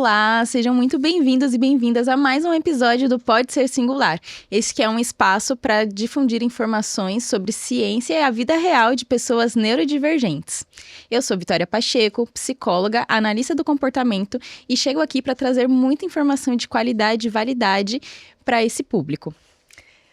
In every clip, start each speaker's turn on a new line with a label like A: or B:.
A: Olá, sejam muito bem-vindos e bem-vindas a mais um episódio do Pode Ser Singular. Esse que é um espaço para difundir informações sobre ciência e a vida real de pessoas neurodivergentes. Eu sou Vitória Pacheco, psicóloga, analista do comportamento e chego aqui para trazer muita informação de qualidade e validade para esse público.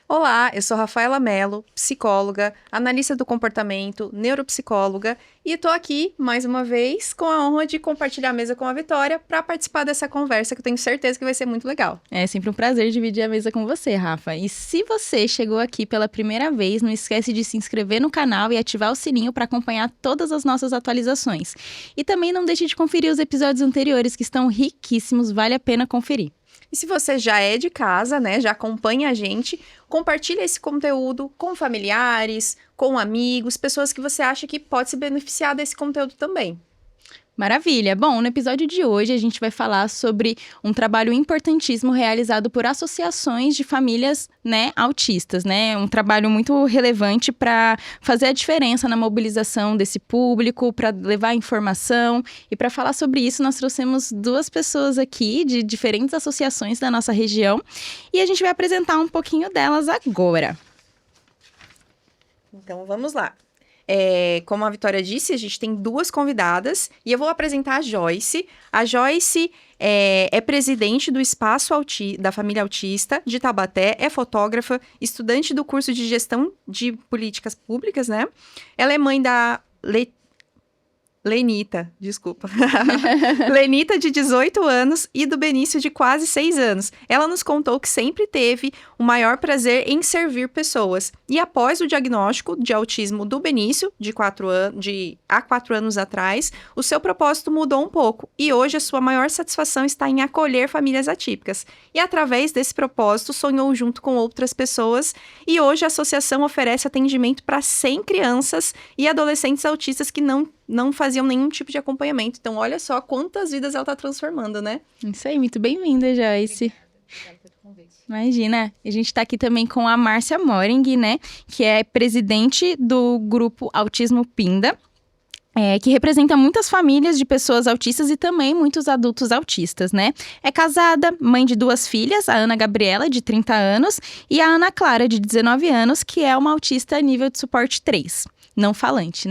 B: Olá, eu sou Rafaela Mello, psicóloga, analista do comportamento, neuropsicóloga e estou aqui, mais uma vez, com a honra de compartilhar a mesa com a Vitória para participar dessa conversa que eu tenho certeza que vai ser muito legal.
A: É sempre um prazer dividir a mesa com você, Rafa. E se você chegou aqui pela primeira vez, não esquece de se inscrever no canal e ativar o sininho para acompanhar todas as nossas atualizações. E também não deixe de conferir os episódios anteriores que estão riquíssimos, vale a pena conferir.
B: E se você já é de casa, né, já acompanha a gente, compartilha esse conteúdo com familiares, com amigos, pessoas que você acha que pode se beneficiar desse conteúdo também.
A: Maravilha! Bom, no episódio de hoje a gente vai falar sobre um trabalho importantíssimo realizado por associações de famílias, autistas, Um trabalho muito relevante para fazer a diferença na mobilização desse público, para levar informação. E para falar sobre isso, nós trouxemos duas pessoas aqui de diferentes associações da nossa região e a gente vai apresentar um pouquinho delas agora.
B: Então, vamos lá. Como a Vitória disse, a gente tem duas convidadas e eu vou apresentar a Joyce. A Joyce é presidente do Espaço da Família Autista de Taubaté, é fotógrafa, estudante do curso de Gestão de Políticas Públicas, né? Ela é mãe da Lenita, desculpa. Lenita, de 18 anos, e do Benício, de quase 6 anos. Ela nos contou que sempre teve o maior prazer em servir pessoas. E após o diagnóstico de autismo do Benício, há 4 anos atrás, o seu propósito mudou um pouco. E hoje a sua maior satisfação está em acolher famílias atípicas. E através desse propósito, sonhou junto com outras pessoas. E hoje a associação oferece atendimento para 100 crianças e adolescentes autistas que não faziam nenhum tipo de acompanhamento. Então, olha só quantas vidas ela está transformando, né?
A: Isso aí, muito bem-vinda, Joyce. Obrigada pelo convite. Imagina, a gente está aqui também com a Márcia Moring, que é presidente do grupo Autismo Pinda, que representa muitas famílias de pessoas autistas e também muitos adultos autistas, É casada, mãe de 2 filhas, a Ana Gabriela, de 30 anos, e a Ana Clara, de 19 anos, que é uma autista nível de suporte 3, não falante,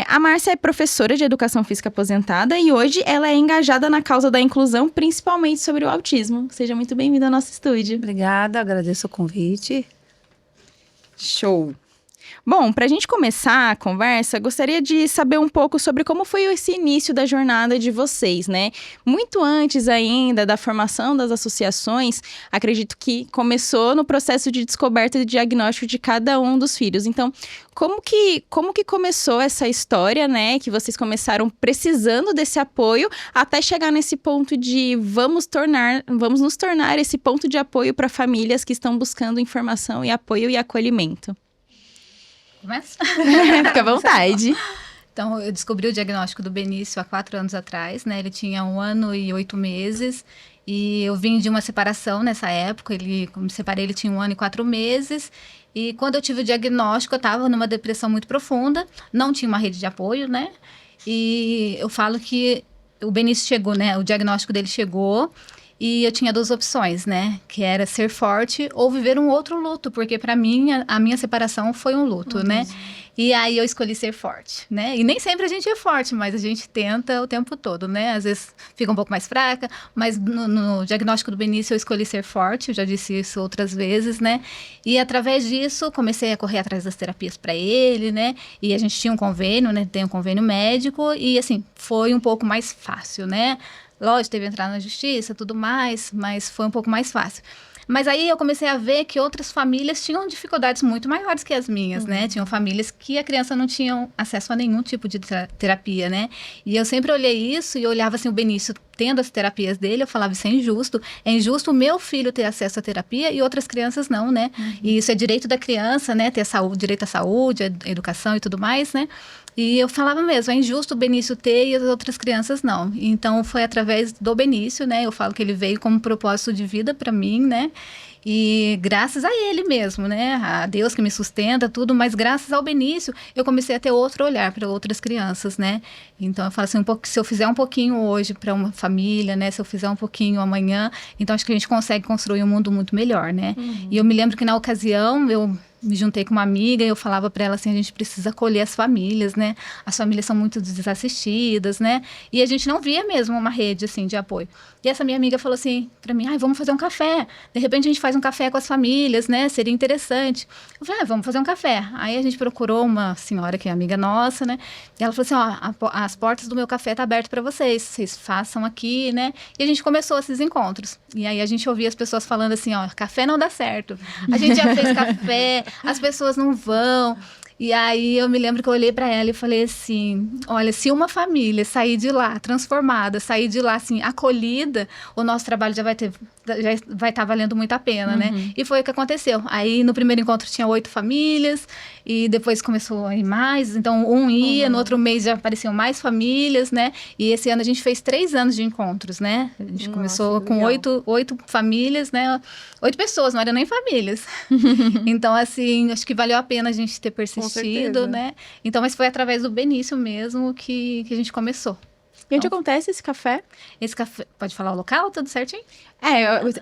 A: A Márcia é professora de educação física aposentada e hoje ela é engajada na causa da inclusão, principalmente sobre o autismo. Seja muito bem-vinda ao nosso estúdio.
C: Obrigada, agradeço o convite.
A: Show! Bom, para a gente começar a conversa, gostaria de saber um pouco sobre como foi esse início da jornada de vocês, Muito antes ainda da formação das associações, acredito que começou no processo de descoberta e diagnóstico de cada um dos filhos. Então, como que começou essa história, que vocês começaram precisando desse apoio até chegar nesse ponto de vamos nos tornar esse ponto de apoio para famílias que estão buscando informação e apoio e acolhimento?
C: Começa?
A: Fica à vontade.
C: Então, eu descobri o diagnóstico do Benício há 4 anos atrás, Ele tinha 1 ano e 8 meses e eu vim de uma separação nessa época. Quando me separei, ele tinha 1 ano e 4 meses. E quando eu tive o diagnóstico, eu estava numa depressão muito profunda, não tinha uma rede de apoio, E eu falo que o Benício chegou, o diagnóstico dele chegou. E eu tinha 2 opções, Que era ser forte ou viver um outro luto, porque para mim a minha separação foi um luto, E aí eu escolhi ser forte, E nem sempre a gente é forte, mas a gente tenta o tempo todo, Às vezes fica um pouco mais fraca, mas no diagnóstico do Benício eu escolhi ser forte, eu já disse isso outras vezes, E através disso comecei a correr atrás das terapias para ele, E a gente tinha um convênio, tem um convênio médico e assim, foi um pouco mais fácil, Lógico, teve que entrar na justiça, tudo mais, mas foi um pouco mais fácil. Mas aí eu comecei a ver que outras famílias tinham dificuldades muito maiores que as minhas, Tinham famílias que a criança não tinha acesso a nenhum tipo de terapia, E eu sempre olhei isso e olhava assim o Benício tendo as terapias dele, eu falava, isso é injusto. É injusto o meu filho ter acesso à terapia e outras crianças não, E isso é direito da criança, ter direito à saúde, à educação e tudo mais, E eu falava mesmo, é injusto o Benício ter e as outras crianças não. Então, foi através do Benício, Eu falo que ele veio como propósito de vida para mim, E graças a ele mesmo, né? A Deus que me sustenta, tudo, mas graças ao Benício, eu comecei a ter outro olhar para outras crianças, né? Então, eu falo assim, se eu fizer um pouquinho hoje para uma família, né? Se eu fizer um pouquinho amanhã, então acho que a gente consegue construir um mundo muito melhor, né? E eu me lembro que na ocasião, eu me juntei com uma amiga e eu falava para ela assim, a gente precisa acolher as famílias, né? As famílias são muito desassistidas, né? E a gente não via mesmo uma rede, assim, de apoio. E essa minha amiga falou assim para mim, vamos fazer um café. De repente a gente faz um café com as famílias, né? Seria interessante. Eu falei, vamos fazer um café. Aí a gente procurou uma senhora que é amiga nossa, né? E ela falou assim, as portas do meu café tá abertas para vocês façam aqui, né? E a gente começou esses encontros. E aí a gente ouvia as pessoas falando assim, café não dá certo. A gente já fez café, as pessoas não vão. E aí eu me lembro que eu olhei para ela e falei assim, olha, se uma família sair de lá transformada, sair de lá assim acolhida, o nosso trabalho já vai estar valendo muito a pena, né? E foi o que aconteceu. Aí no primeiro encontro tinha 8 famílias e depois começou a ir mais, então um ia, no outro mês já apareciam mais famílias, né? E esse ano a gente fez 3 anos de encontros, né? A gente começou com 8 famílias, né? 8 pessoas, não eram nem famílias. Então, assim, acho que valeu a pena a gente ter persistido, né? Então, mas foi através do Benício mesmo que a gente começou.
A: E onde acontece esse café?
C: Esse café, pode falar o local, tudo certinho?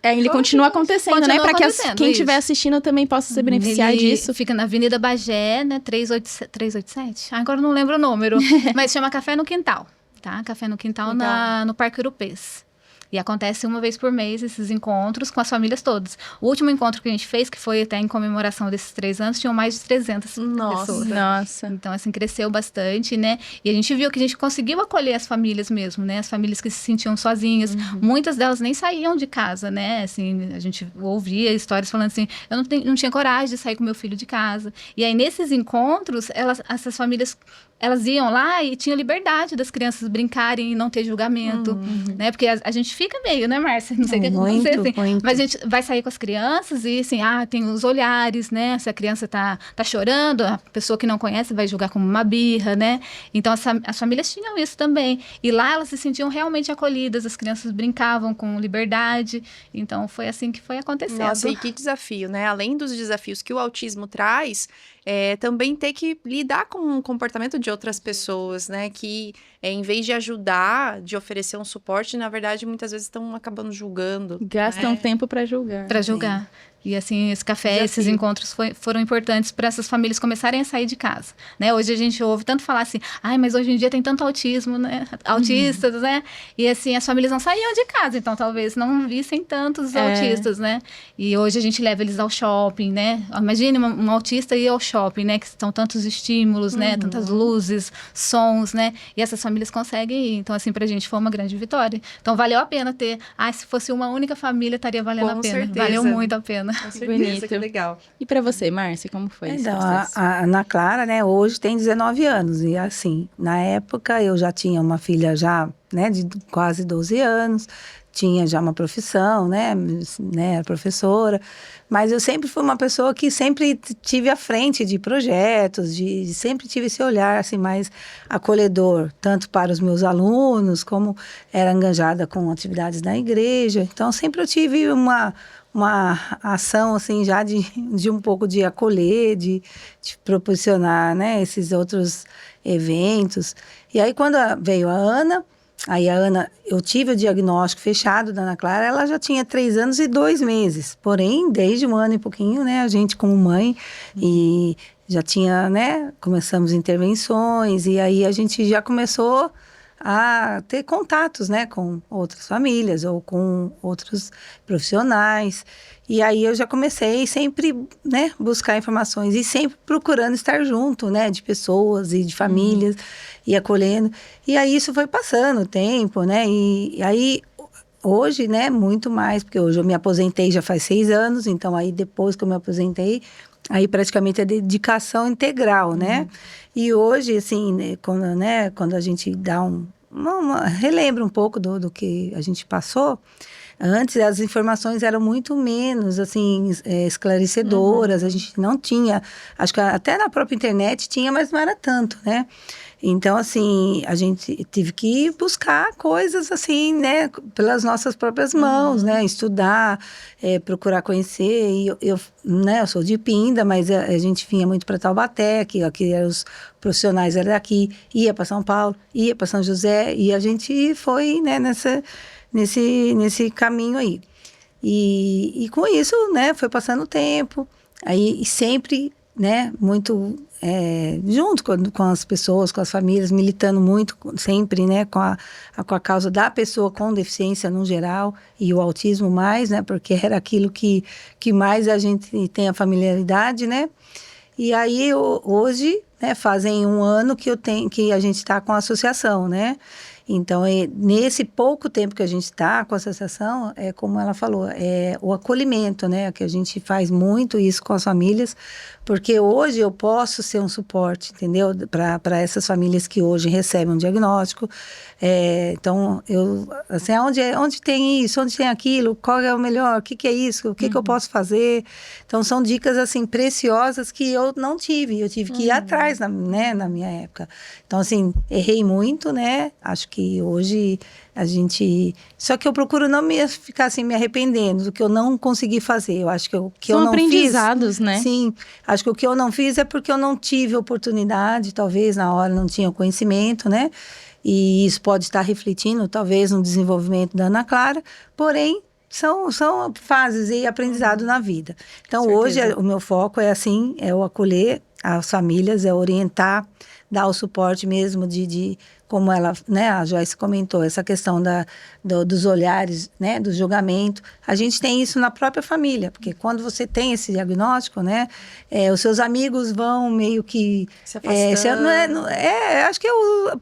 A: Ele continua acontecendo, né? Para que quem estiver
C: isso.
A: assistindo também possa se beneficiar disso.
C: Fica na Avenida Bagé, né? 387? Agora eu não lembro o número, mas chama Café no Quintal, tá? Café no Quintal no Parque Urupês. E acontece uma vez por mês esses encontros com as famílias todas. O último encontro que a gente fez, que foi até em comemoração desses 3 anos, tinham mais de 300 pessoas.
A: Nossa.
C: Então, assim, cresceu bastante, né? E a gente viu que a gente conseguiu acolher as famílias mesmo, né? As famílias que se sentiam sozinhas. Muitas delas nem saíam de casa, né? Assim, a gente ouvia histórias falando assim, eu não tinha coragem de sair com meu filho de casa. E aí, nesses encontros, essas famílias, elas iam lá e tinham liberdade das crianças brincarem e não ter julgamento, né? Porque a gente fica meio, né, Márcia? Não sei o que você assim. Mas a gente vai sair com as crianças e, assim, tem os olhares, né? Se a criança tá chorando, a pessoa que não conhece vai julgar como uma birra, né? Então, as famílias tinham isso também. E lá elas se sentiam realmente acolhidas, as crianças brincavam com liberdade. Então, foi assim que foi acontecendo.
B: Nossa, e que desafio, né? Além dos desafios que o autismo traz, também ter que lidar com o comportamento de outras pessoas, né? Que em vez de ajudar, de oferecer um suporte, na verdade, muitas vezes estão acabando julgando.
A: Gastam tempo para julgar.
C: Para julgar. E assim, esse café, esses encontros foram importantes para essas famílias começarem a sair de casa, né? Hoje a gente ouve tanto falar assim, mas hoje em dia tem tanto autismo, né? Autistas, né? E assim, as famílias não saíam de casa, então talvez não vissem tantos autistas, né? E hoje a gente leva eles ao shopping, né? Imagine um autista ir ao shopping, né? Que estão tantos estímulos, né? Tantas luzes, sons, né? E essas famílias conseguem ir. Então, assim, pra gente foi uma grande vitória. Então, valeu a pena ter... se fosse uma única família, estaria valendo a pena.
B: Certeza.
C: Valeu muito a pena.
B: Com certeza, que legal.
A: E para você, Márcia, como foi esse
D: Então,
A: processo?
D: a Ana Clara, né, hoje tem 19 anos. E assim, na época eu já tinha uma filha já, né, de quase 12 anos. Tinha já uma profissão, né, era professora. Mas eu sempre fui uma pessoa que sempre tive à frente de projetos, sempre tive esse olhar, assim, mais acolhedor. Tanto para os meus alunos, como era engajada com atividades na igreja. Então, sempre eu tive uma ação, assim, já de um pouco de acolher, de proporcionar, né, esses outros eventos. E aí, quando veio a Ana, eu tive o diagnóstico fechado da Ana Clara, ela já tinha 3 anos e 2 meses. Porém, desde 1 ano e pouquinho, né, a gente como mãe, e já tinha, né, começamos intervenções, e aí a gente já começou a ter contatos, né, com outras famílias ou com outros profissionais. E aí eu já comecei sempre, né, buscar informações e sempre procurando estar junto, né, de pessoas e de famílias e acolhendo. E aí isso foi passando o tempo, né, e aí hoje, né, muito mais, porque hoje eu me aposentei já faz 6 anos, então aí depois que eu me aposentei, aí praticamente é dedicação integral, né? E hoje, assim, quando a gente dá relembra um pouco do que a gente passou, Antes as informações eram muito menos, assim, esclarecedoras, a gente não tinha, acho que até na própria internet tinha, mas não era tanto, né? Então, assim, a gente teve que buscar coisas, assim, né, pelas nossas próprias mãos, né, estudar, procurar conhecer, e né, eu sou de Pinda, mas a gente vinha muito para Taubaté, que aqui eram os profissionais eram daqui, ia para São Paulo, ia para São José, e a gente foi, né, nesse caminho aí. E com isso, né, foi passando o tempo, aí sempre, né, muito junto com as pessoas, com as famílias, militando muito sempre, né, com a causa da pessoa com deficiência no geral e o autismo mais, né, porque era aquilo que mais a gente tem a familiaridade, né. E aí hoje, né, fazem 1 ano que a gente está com a associação, né. Então, nesse pouco tempo que a gente está com a associação, como ela falou, o acolhimento, né? Que a gente faz muito isso com as famílias, porque hoje eu posso ser um suporte, entendeu? Para essas famílias que hoje recebem um diagnóstico. Então, assim, onde tem isso, onde tem aquilo, qual é o melhor, o que é isso, o que eu posso fazer. Então, são dicas, assim, preciosas que eu não tive, eu tive que ir atrás, né, na minha época. Então, assim, errei muito, né? Acho que hoje a gente... Só que eu procuro não ficar assim, me arrependendo do que eu não consegui fazer. Eu acho que o que eu não fiz... São
A: aprendizados, né?
D: Sim. Acho que o que eu não fiz é porque eu não tive oportunidade, talvez na hora não tinha conhecimento, né? E isso pode estar refletindo, talvez, no desenvolvimento da Ana Clara. Porém, são fases e aprendizado na vida. Então, hoje, o meu foco é assim, é o acolher as famílias, é orientar, dar o suporte mesmo de como ela, né, a Joyce comentou, essa questão dos olhares, né, do julgamento. A gente tem isso na própria família, porque quando você tem esse diagnóstico, né, os seus amigos vão meio que...
B: Se afastando.
D: Acho que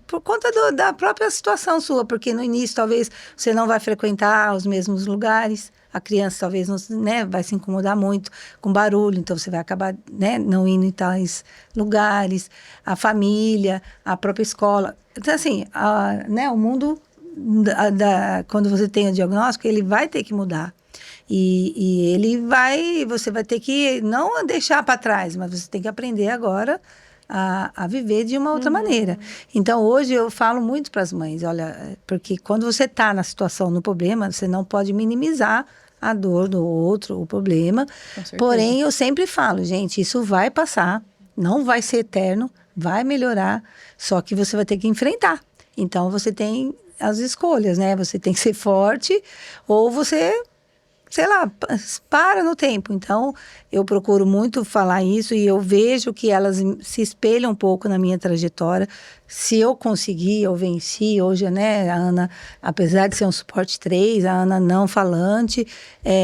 D: por conta da própria situação sua, porque no início talvez você não vai frequentar os mesmos lugares, a criança talvez não, né, vai se incomodar muito com barulho, então você vai acabar, né, não indo em tais lugares, a família, a própria escola. Então, assim, né, o mundo, quando você tem o diagnóstico, ele vai ter que mudar. E você vai ter que não deixar para trás, mas você tem que aprender agora a viver de uma outra maneira. Então, hoje eu falo muito para as mães, olha, porque quando você está na situação, no problema, você não pode minimizar a dor do outro, o problema. Porém, eu sempre falo, gente, isso vai passar, não vai ser eterno, vai melhorar, só que você vai ter que enfrentar. Então, você tem as escolhas, né? Você tem que ser forte ou você... sei lá, para no tempo. Então, eu procuro muito falar isso e eu vejo que elas se espelham um pouco na minha trajetória. Se eu conseguir, eu venci. Hoje, né, a Ana, apesar de ser um suporte 3, a Ana não falante,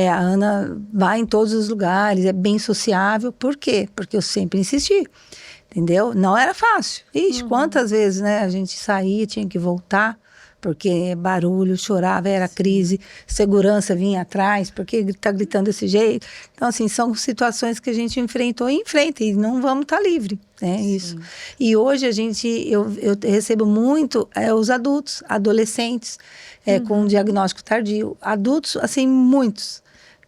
D: a Ana vai em todos os lugares, é bem sociável. Por quê? Porque eu sempre insisti, entendeu? Não era fácil. Ixi, quantas vezes, né, a gente saía, tinha que voltar, porque barulho, chorava, era crise, segurança vinha atrás, porque está gritando desse jeito. Então, assim, são situações que a gente enfrentou e enfrenta, e não vamos estar livre, né, isso. E hoje eu recebo muito os adultos, adolescentes, com diagnóstico tardio, adultos, assim, muitos,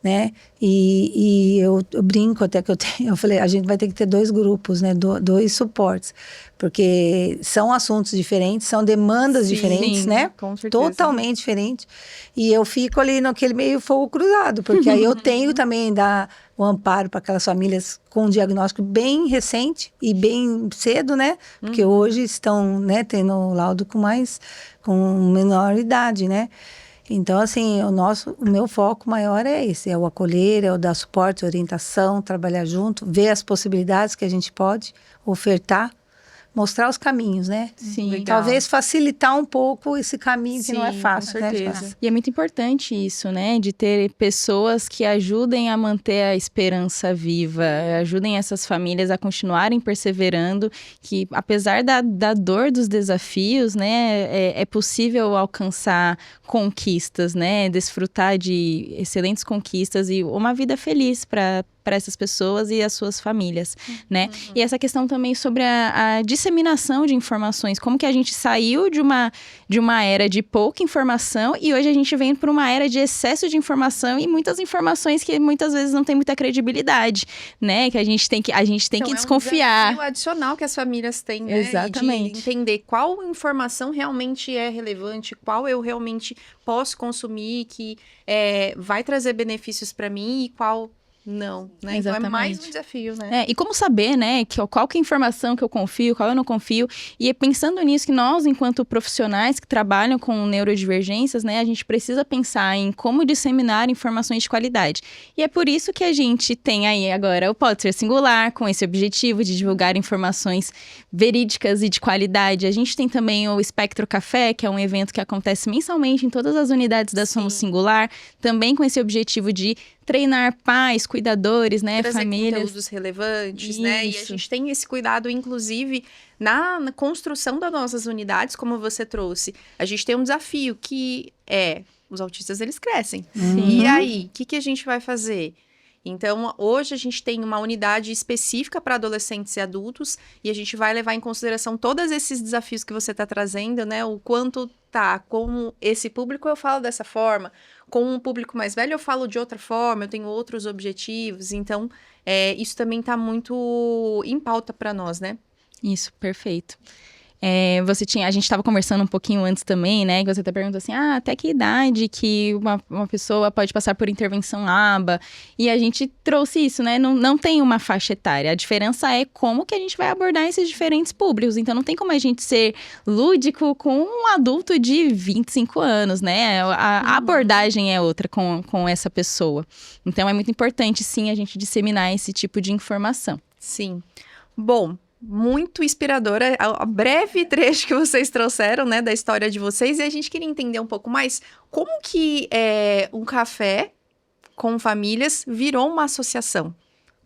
D: né, e eu brinco até que eu falei, a gente vai ter que ter 2 grupos, né, 2 suportes, porque são assuntos diferentes, são demandas diferentes, né,
B: com certeza.
D: Totalmente diferentes, e eu fico ali naquele meio fogo cruzado, porque aí eu tenho também dar o amparo para aquelas famílias com um diagnóstico bem recente e bem cedo, né, porque hoje estão, né, tendo laudo com menor idade, né. Então, assim, o meu foco maior é esse, é o acolher, é o dar suporte, orientação, trabalhar junto, ver as possibilidades que a gente pode ofertar, mostrar os caminhos, né?
A: Sim.
B: Legal.
D: Talvez facilitar um pouco esse caminho que não é fácil,
B: com
D: né?
B: certeza.
A: E é muito importante isso, né? De ter pessoas que ajudem a manter a esperança viva, ajudem essas famílias a continuarem perseverando, que apesar da dor dos desafios, né? É possível alcançar conquistas, né? Desfrutar de excelentes conquistas e uma vida feliz para para essas pessoas e as suas famílias, né? E essa questão também sobre a disseminação de informações, como que a gente saiu de uma era de pouca informação e hoje a gente vem para uma era de excesso de informação e muitas informações que muitas vezes não tem muita credibilidade, né? Que a gente tem que desconfiar.
B: É um desafio adicional que as famílias têm, né?
A: Exatamente.
B: De entender qual informação realmente é relevante, qual eu realmente posso consumir, que vai trazer benefícios para mim e qual não, né? Então é mais um desafio, né?
A: E como saber, né, qual que é a informação que eu confio, qual eu não confio. E pensando nisso, que nós, enquanto profissionais que trabalham com neurodivergências, né, a gente precisa pensar em como disseminar informações de qualidade. E é por isso que a gente tem aí agora o Pode Ser Singular, com esse objetivo de divulgar informações verídicas e de qualidade. A gente tem também o Espectro Café, que é um evento que acontece mensalmente em todas as unidades da Somos Singular, também com esse objetivo de treinar pais, cuidadores, né,
B: trazer
A: famílias.
B: Conteúdos relevantes, né? E a gente tem esse cuidado, inclusive, na construção das nossas unidades, como você trouxe. A gente tem um desafio que os autistas, eles crescem.
A: Sim.
B: E aí, o que a gente vai fazer? Então, hoje a gente tem uma unidade específica para adolescentes e adultos e a gente vai levar em consideração todos esses desafios que você está trazendo, né? O quanto com esse público eu falo dessa forma, com um público mais velho eu falo de outra forma, eu tenho outros objetivos. Então, isso também está muito em pauta para nós, né?
A: Isso, perfeito. A gente estava conversando um pouquinho antes também, né? Que você até perguntou assim, até que idade que uma pessoa pode passar por intervenção ABA? E a gente trouxe isso, né? Não tem uma faixa etária. A diferença é como que a gente vai abordar esses diferentes públicos. Então, não tem como a gente ser lúdico com um adulto de 25 anos, né? A abordagem é outra com essa pessoa. Então, é muito importante, sim, a gente disseminar esse tipo de informação.
B: Sim. Bom, muito inspiradora, a breve trecho que vocês trouxeram, né, da história de vocês, e a gente queria entender um pouco mais como que um café com famílias virou uma associação.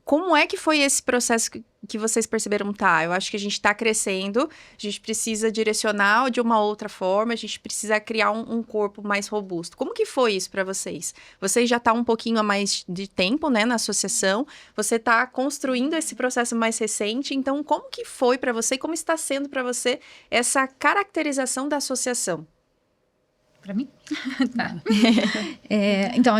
B: Como é que foi esse processo que vocês perceberam? Eu acho que a gente está crescendo, a gente precisa direcionar de uma outra forma, a gente precisa criar um corpo mais robusto. Como que foi isso para vocês? Vocês já estão um pouquinho a mais de tempo, né, na associação, você está construindo esse processo mais recente, então como que foi para você e como está sendo para você essa caracterização da associação?
C: Para mim? Tá. Então,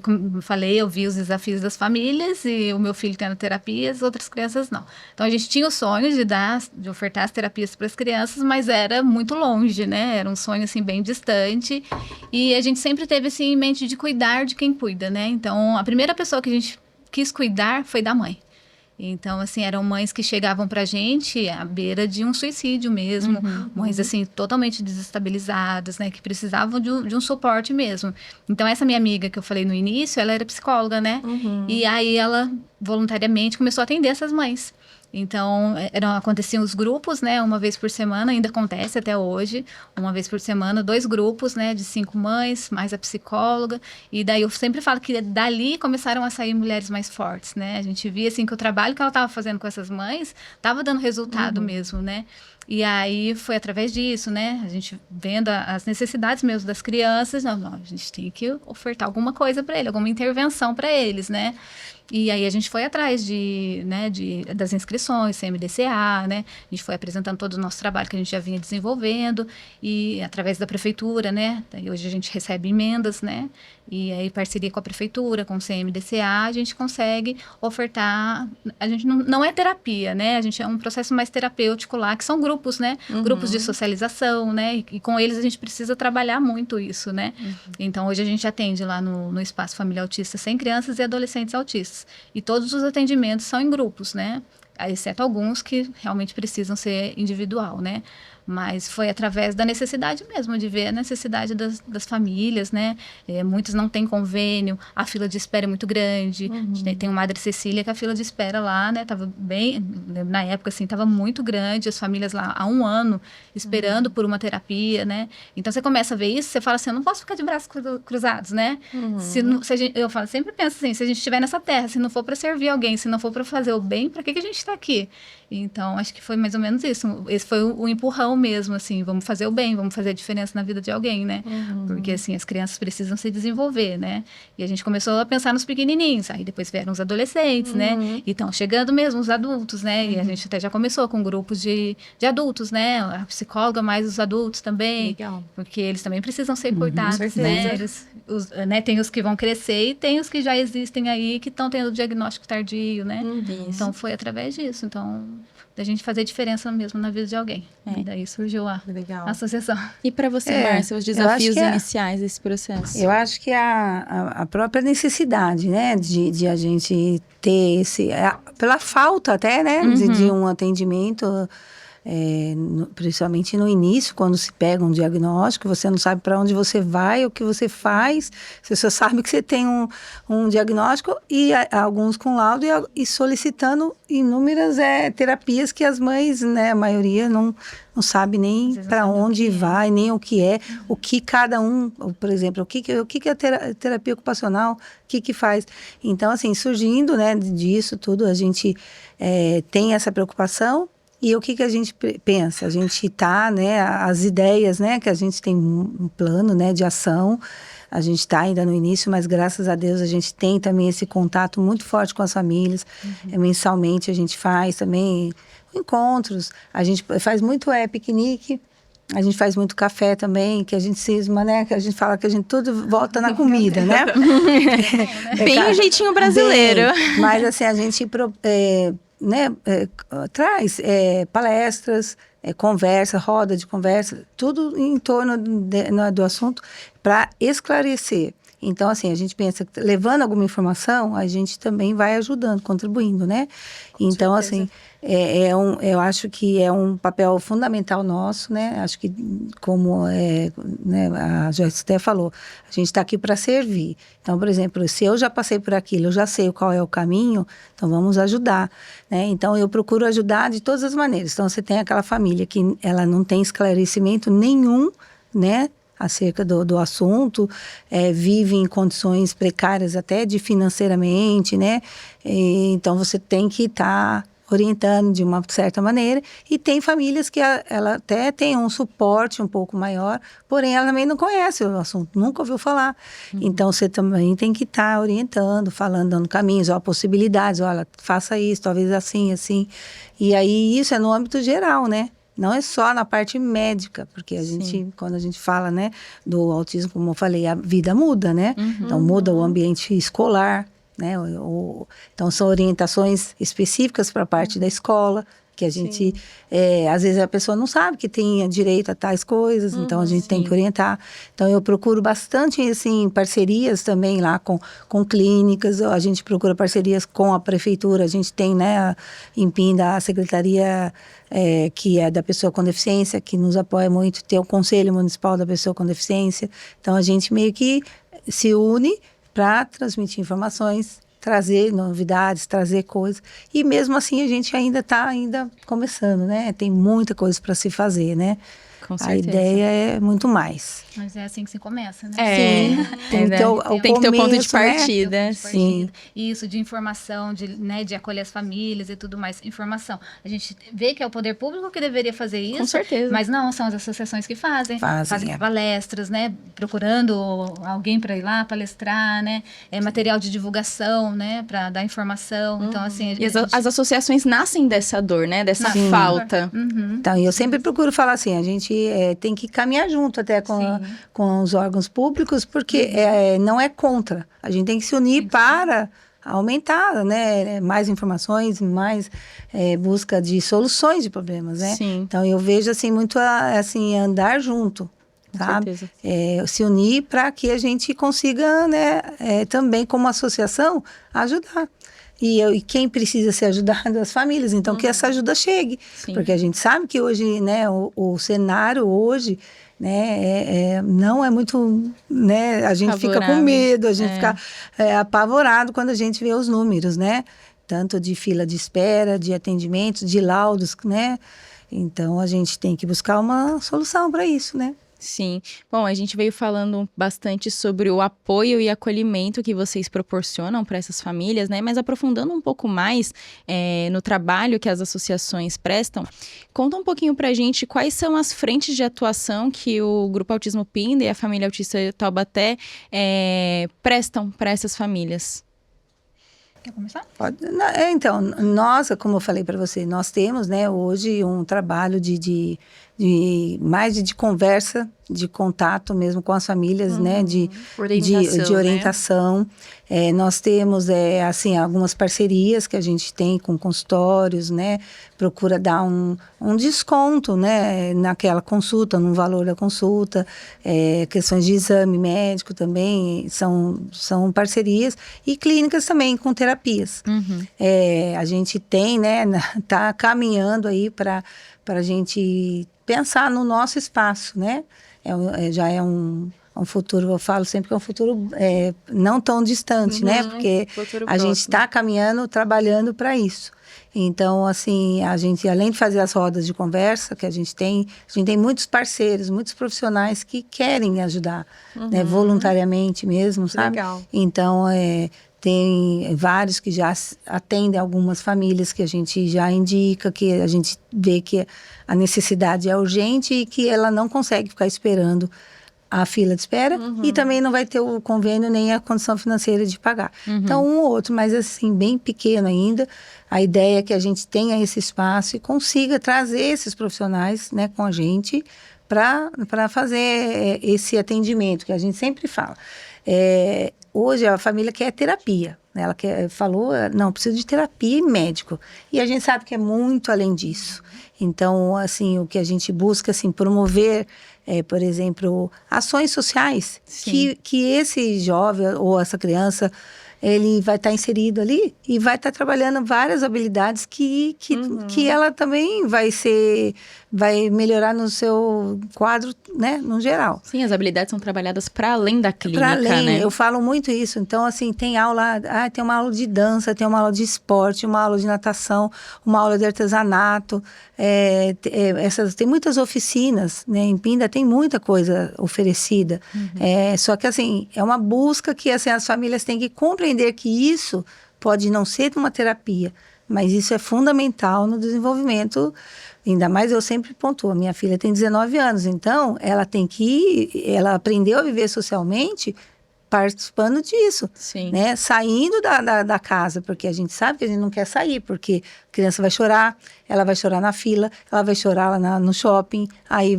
C: como eu falei, eu vi os desafios das famílias e o meu filho tendo terapia, as outras crianças não. Então, a gente tinha o sonho de ofertar as terapias para as crianças, mas era muito longe, né? Era um sonho, assim, bem distante. E a gente sempre teve, assim, em mente de cuidar de quem cuida, né? Então, a primeira pessoa que a gente quis cuidar foi da mãe. Então, assim, eram mães que chegavam pra gente à beira de um suicídio mesmo, mães, assim, totalmente desestabilizadas, né, que precisavam de um suporte mesmo. Então, essa minha amiga que eu falei no início, ela era psicóloga, né, e aí ela voluntariamente começou a atender essas mães. Então, aconteciam os grupos, né, uma vez por semana, ainda acontece até hoje, uma vez por semana, 2 grupos, né, de 5 mães, mais a psicóloga, e daí eu sempre falo que dali começaram a sair mulheres mais fortes, né, a gente via, assim, que o trabalho que ela estava fazendo com essas mães estava dando resultado mesmo, né. E aí foi através disso, né? A gente vendo as necessidades mesmo das crianças, não, a gente tem que ofertar alguma coisa para eles, alguma intervenção para eles, né? E aí a gente foi atrás das inscrições, CMDCA, né? A gente foi apresentando todo o nosso trabalho que a gente já vinha desenvolvendo e através da prefeitura, né? Daí hoje a gente recebe emendas, né? E aí parceria com a prefeitura, com o CMDCA, a gente consegue ofertar. A gente não é terapia, né? A gente é um processo mais terapêutico lá, que são grupos, né? Grupos de socialização, né? E com eles a gente precisa trabalhar muito isso, né? Então hoje a gente atende lá no Espaço Família Autista 100 crianças e adolescentes autistas. E todos os atendimentos são em grupos, né? Exceto alguns que realmente precisam ser individual, né? Mas foi através da necessidade mesmo, de ver a necessidade das famílias, né? Muitos não têm convênio, a fila de espera é muito grande. Tem o Madre Cecília, que a fila de espera lá, né? Tava bem, na época, assim, tava muito grande. As famílias lá há 1 ano esperando por uma terapia, né? Então, você começa a ver isso, você fala assim, eu não posso ficar de braços cruzados, né? Eu sempre penso assim, se a gente estiver nessa terra, se não for para servir alguém, se não for para fazer o bem, para que a gente está diagnóstico aqui. Então, acho que foi mais ou menos isso. Esse foi o empurrão mesmo, assim, vamos fazer o bem, vamos fazer a diferença na vida de alguém, né? Porque, assim, as crianças precisam se desenvolver, né? E a gente começou a pensar nos pequenininhos, aí depois vieram os adolescentes, né? E estão chegando mesmo os adultos, né? E a gente até já começou com grupos de adultos, né? A psicóloga mais os adultos também.
B: Legal.
C: Porque eles também precisam ser cortados,
B: certeza.
C: né? Né? Tem os que vão crescer e tem os que já existem aí que estão tendo diagnóstico tardio, né? Então, foi através disso. Então, da gente fazer diferença mesmo na vida de alguém. E daí surgiu a
B: Legal.
C: associação.
A: E para você,
D: É,
A: Márcia, os
D: eu
A: desafios
D: acho que
A: iniciais desse processo?
D: Eu acho que a própria necessidade, né, de a gente ter pela falta até, né, de um atendimento, principalmente no início, quando se pega um diagnóstico, você não sabe para onde você vai, o que você faz, você só sabe que você tem um diagnóstico e alguns com laudo e solicitando inúmeras terapias que as mães, né, a maioria não sabe nem para onde vai, nem o que é, o que cada um, por exemplo, o que é a terapia ocupacional, o que faz. Então, assim, surgindo, né, disso tudo, a gente tem essa preocupação. E o que a gente pensa? A gente tá, né, as ideias, né, que a gente tem um plano, né, de ação, a gente está ainda no início, mas graças a Deus a gente tem também esse contato muito forte com as famílias. Mensalmente a gente faz também encontros, a gente faz muito piquenique, a gente faz muito café também, que a gente cisma, né, que a gente fala que a gente tudo volta na comida, né?
A: Bem o jeitinho brasileiro.
D: Bem, mas assim, a gente traz palestras, conversa, roda de conversa, tudo em torno do assunto para esclarecer. Então, assim, a gente pensa que levando alguma informação, a gente também vai ajudando, contribuindo, né? Então, assim, eu acho que é um papel fundamental nosso, né? Acho que, como né, a Joyce até falou, a gente está aqui para servir. Então, por exemplo, se eu já passei por aquilo, eu já sei qual é o caminho, então vamos ajudar, né? Então, eu procuro ajudar de todas as maneiras. Então, você tem aquela família que ela não tem esclarecimento nenhum, né? Acerca do assunto, vive em condições precárias até de financeiramente, né? Então, você tem que estar orientando de uma certa maneira. E tem famílias que ela até tem um suporte um pouco maior, porém, ela também não conhece o assunto, nunca ouviu falar. Então, você também tem que estar orientando, falando, dando caminhos, possibilidades, olha, faça isso, talvez assim, assim. E aí, isso é no âmbito geral, né? Não é só na parte médica, porque a gente, quando a gente fala, né, do autismo, como eu falei, a vida muda, né? Então, muda o ambiente escolar, né? Então, são orientações específicas para a parte da escola, que a gente, às vezes a pessoa não sabe que tem direito a tais coisas, então a gente tem que orientar. Então, eu procuro bastante, assim, parcerias também lá com clínicas, a gente procura parcerias com a prefeitura, a gente tem, né, em Pinda, a secretaria que é da pessoa com deficiência, que nos apoia muito, tem o Conselho Municipal da Pessoa com Deficiência. Então, a gente meio que se une para transmitir informações, trazer novidades, trazer coisas. E mesmo assim, a gente ainda está começando, né? Tem muita coisa para se fazer, né?
A: Com certeza.
D: A ideia é muito mais.
C: Mas é assim que se começa, né?
D: Sim, tem que ter o
A: tem que ter o ponto de
D: começo, né?
A: partida.
D: Sim.
C: Isso, de informação, de acolher as famílias e tudo mais. Informação. A gente vê que é o poder público que deveria fazer isso.
A: Com certeza.
C: Mas não, são as associações que fazem.
D: Fazem,
C: palestras, né? Procurando alguém para ir lá palestrar, né? Material de divulgação, né? Para dar informação. Então, assim...
A: E as associações nascem dessa dor, né? Dessa falta.
D: Então, eu sempre procuro falar assim, a gente tem que caminhar junto até com os órgãos públicos, porque não é contra. A gente tem que se unir para aumentar, né, mais informações, mais busca de soluções de problemas, né?
A: Sim.
D: Então, eu vejo, assim, muito, assim, andar junto, sabe? Se unir para que a gente consiga, né, também, como associação, ajudar. E quem precisa ser ajudado? As famílias. Então, que essa ajuda chegue.
A: Sim.
D: Porque a gente sabe que hoje, né, o cenário hoje, né, não é muito, né, a gente fica com medo, a gente fica apavorado quando a gente vê os números, né? Tanto de fila de espera, de atendimento, de laudos, né? Então, a gente tem que buscar uma solução para isso, né?
A: Sim. Bom, a gente veio falando bastante sobre o apoio e acolhimento que vocês proporcionam para essas famílias, né? Mas aprofundando um pouco mais no trabalho que as associações prestam, conta um pouquinho para a gente quais são as frentes de atuação que o Grupo Autismo Pinda e a Família Autista Taubaté prestam para essas famílias.
C: Quer começar?
D: Então, nós, como eu falei para você, nós temos, né, hoje um trabalho de conversa, de contato mesmo com as famílias, né, de orientação. Nós temos, assim, algumas parcerias que a gente tem com consultórios, né, procura dar um desconto, né, naquela consulta, no valor da consulta, questões de exame médico também, são parcerias, e clínicas também, com terapias. A gente tem, né, tá caminhando aí para a gente pensar no nosso espaço, né? Já é um futuro, eu falo sempre que é um futuro não tão distante, né? Porque a gente está caminhando, trabalhando para isso. Então, assim, a gente, além de fazer as rodas de conversa que a gente tem muitos parceiros, muitos profissionais que querem ajudar, né? Voluntariamente mesmo, sabe?
B: Legal.
D: Então, tem vários que já atendem algumas famílias que a gente já indica, que a gente vê que a necessidade é urgente e que ela não consegue ficar esperando a fila de espera e também não vai ter o convênio nem a condição financeira de pagar. Então, um ou outro, mas assim, bem pequeno ainda. A ideia é que a gente tenha esse espaço e consiga trazer esses profissionais, né, com a gente para fazer esse atendimento que a gente sempre fala. Hoje a família quer terapia, né? Ela falou, não, preciso de terapia e médico. E a gente sabe que é muito além disso. Então, assim, o que a gente busca, assim, promover, por exemplo, ações sociais que esse jovem ou essa criança, ele vai estar inserido ali e vai estar trabalhando várias habilidades que ela também vai melhorar no seu quadro, né, no geral.
A: Sim, as habilidades são trabalhadas para além da clínica,
D: para além,
A: né?
D: Eu falo muito isso. Então, assim, tem uma aula de dança, tem uma aula de esporte, uma aula de natação, uma aula de artesanato. Tem muitas oficinas, né? Em Pinda tem muita coisa oferecida. Só que, assim, é uma busca que, assim, as famílias têm que compreender que isso pode não ser uma terapia, mas isso é fundamental no desenvolvimento. Ainda mais eu sempre pontuo, a minha filha tem 19 anos, então ela ela aprendeu a viver socialmente participando disso, né? Saindo da casa, porque a gente sabe que a gente não quer sair, porque a criança vai chorar, ela vai chorar na fila, ela vai chorar lá no shopping, aí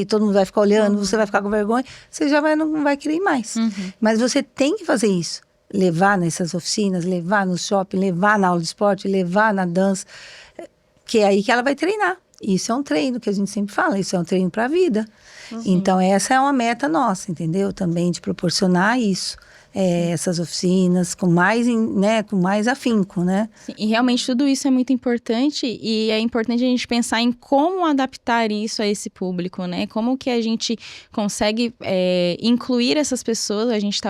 D: todo mundo vai ficar olhando, você vai ficar com vergonha, você já não vai querer ir mais. Mas você tem que fazer isso, levar nessas oficinas, levar no shopping, levar na aula de esporte, levar na dança, que é aí que ela vai treinar. Isso é um treino que a gente sempre fala, isso é um treino para a vida. Então, essa é uma meta nossa, entendeu? Também de proporcionar isso. Essas oficinas com mais afinco, né?
A: Sim, e realmente tudo isso é muito importante e é importante a gente pensar em como adaptar isso a esse público, né? Como que a gente consegue incluir essas pessoas, a gente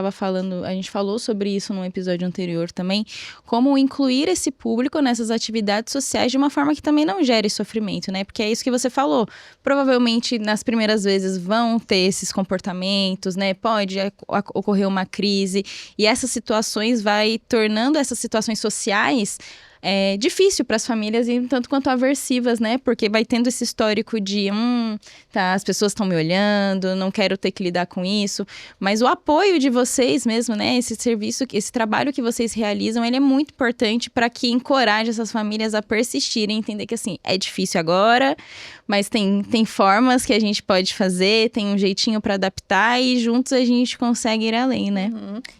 A: falou sobre isso num episódio anterior também, como incluir esse público nessas atividades sociais de uma forma que também não gere sofrimento, né? Porque é isso que você falou, provavelmente nas primeiras vezes vão ter esses comportamentos, né? Pode ocorrer uma crise. E essas situações vai tornando essas situações sociais difícil para as famílias e tanto quanto aversivas, né? Porque vai tendo esse histórico de, as pessoas estão me olhando, não quero ter que lidar com isso. Mas o apoio de vocês mesmo, né? Esse serviço, esse trabalho que vocês realizam, ele é muito importante para que encoraje essas famílias a persistirem, entender que, assim, é difícil agora, mas tem formas que a gente pode fazer, tem um jeitinho para adaptar e juntos a gente consegue ir além, né?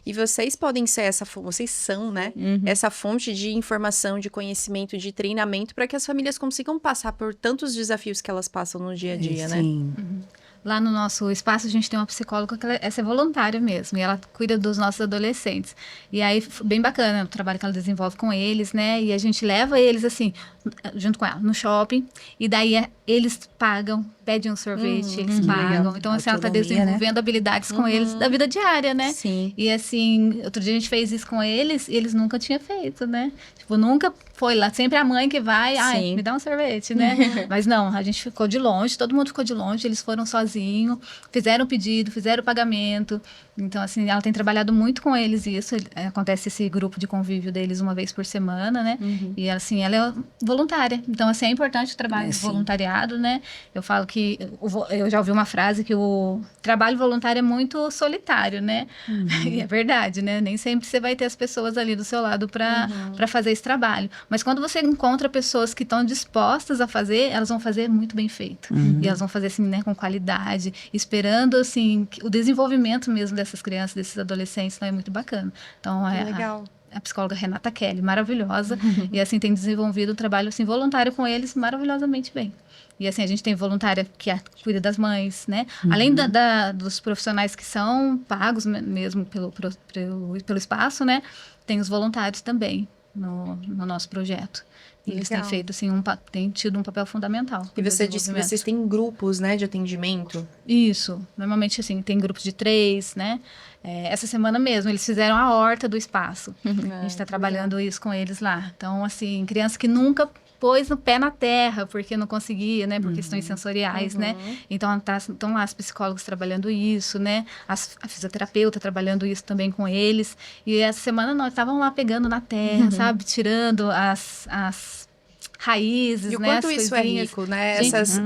B: E vocês podem ser vocês são, né? Essa fonte de informação, de conhecimento, de treinamento para que as famílias consigam passar por tantos desafios que elas passam no dia a dia, né?
D: Sim.
C: Lá no nosso espaço, a gente tem uma psicóloga que essa é voluntária mesmo, e ela cuida dos nossos adolescentes. E aí, bem bacana o trabalho que ela desenvolve com eles, né? E a gente leva eles, assim, junto com ela, no shopping, e daí eles pagam, pedem um sorvete, eles pagam. Então, assim, ela está desenvolvendo, né, habilidades com eles da vida diária, né?
A: Sim.
C: E, assim, outro dia a gente fez isso com eles, e eles nunca tinham feito, né? Tipo, nunca foi lá, sempre a mãe que vai, me dá um sorvete, né? Mas não, a gente ficou de longe, todo mundo ficou de longe, eles foram sozinhos. sozinho, fizeram o pedido, fizeram o pagamento. Então, assim, ela tem trabalhado muito com eles isso. Acontece esse grupo de convívio deles uma vez por semana, né? E, assim, ela é voluntária. Então, assim, é importante o trabalho de voluntariado, né? Eu falo que... Eu já ouvi uma frase que o trabalho voluntário é muito solitário, né? E é verdade, né? Nem sempre você vai ter as pessoas ali do seu lado para fazer esse trabalho. Mas quando você encontra pessoas que estão dispostas a fazer, elas vão fazer muito bem feito. E elas vão fazer, assim, né, com qualidade, esperando, assim, o desenvolvimento mesmo dessas crianças, desses adolescentes, então é muito bacana. Então,
B: Legal.
C: A psicóloga Renata Kelly, maravilhosa, e assim tem desenvolvido um trabalho assim voluntário com eles maravilhosamente bem. E assim a gente tem voluntária que cuida das mães, né? Além dos profissionais que são pagos mesmo pelo espaço, né? Tem os voluntários também no nosso projeto. E eles têm feito, assim, têm tido um papel fundamental.
B: E você disse que vocês têm grupos, né, de atendimento?
C: Isso. Normalmente, assim, tem grupos de 3, né? Essa semana mesmo, eles fizeram a horta do espaço. A gente está trabalhando isso com eles lá. Então, assim, criança que nunca pôs no pé na terra, porque não conseguia, né? Por questões sensoriais, né? Então, estão lá os psicólogos trabalhando isso, né? A fisioterapeuta trabalhando isso também com eles. E essa semana nós estavam lá pegando na terra, sabe? Tirando as raízes,
B: e o
C: né?
B: quanto isso é rico, né?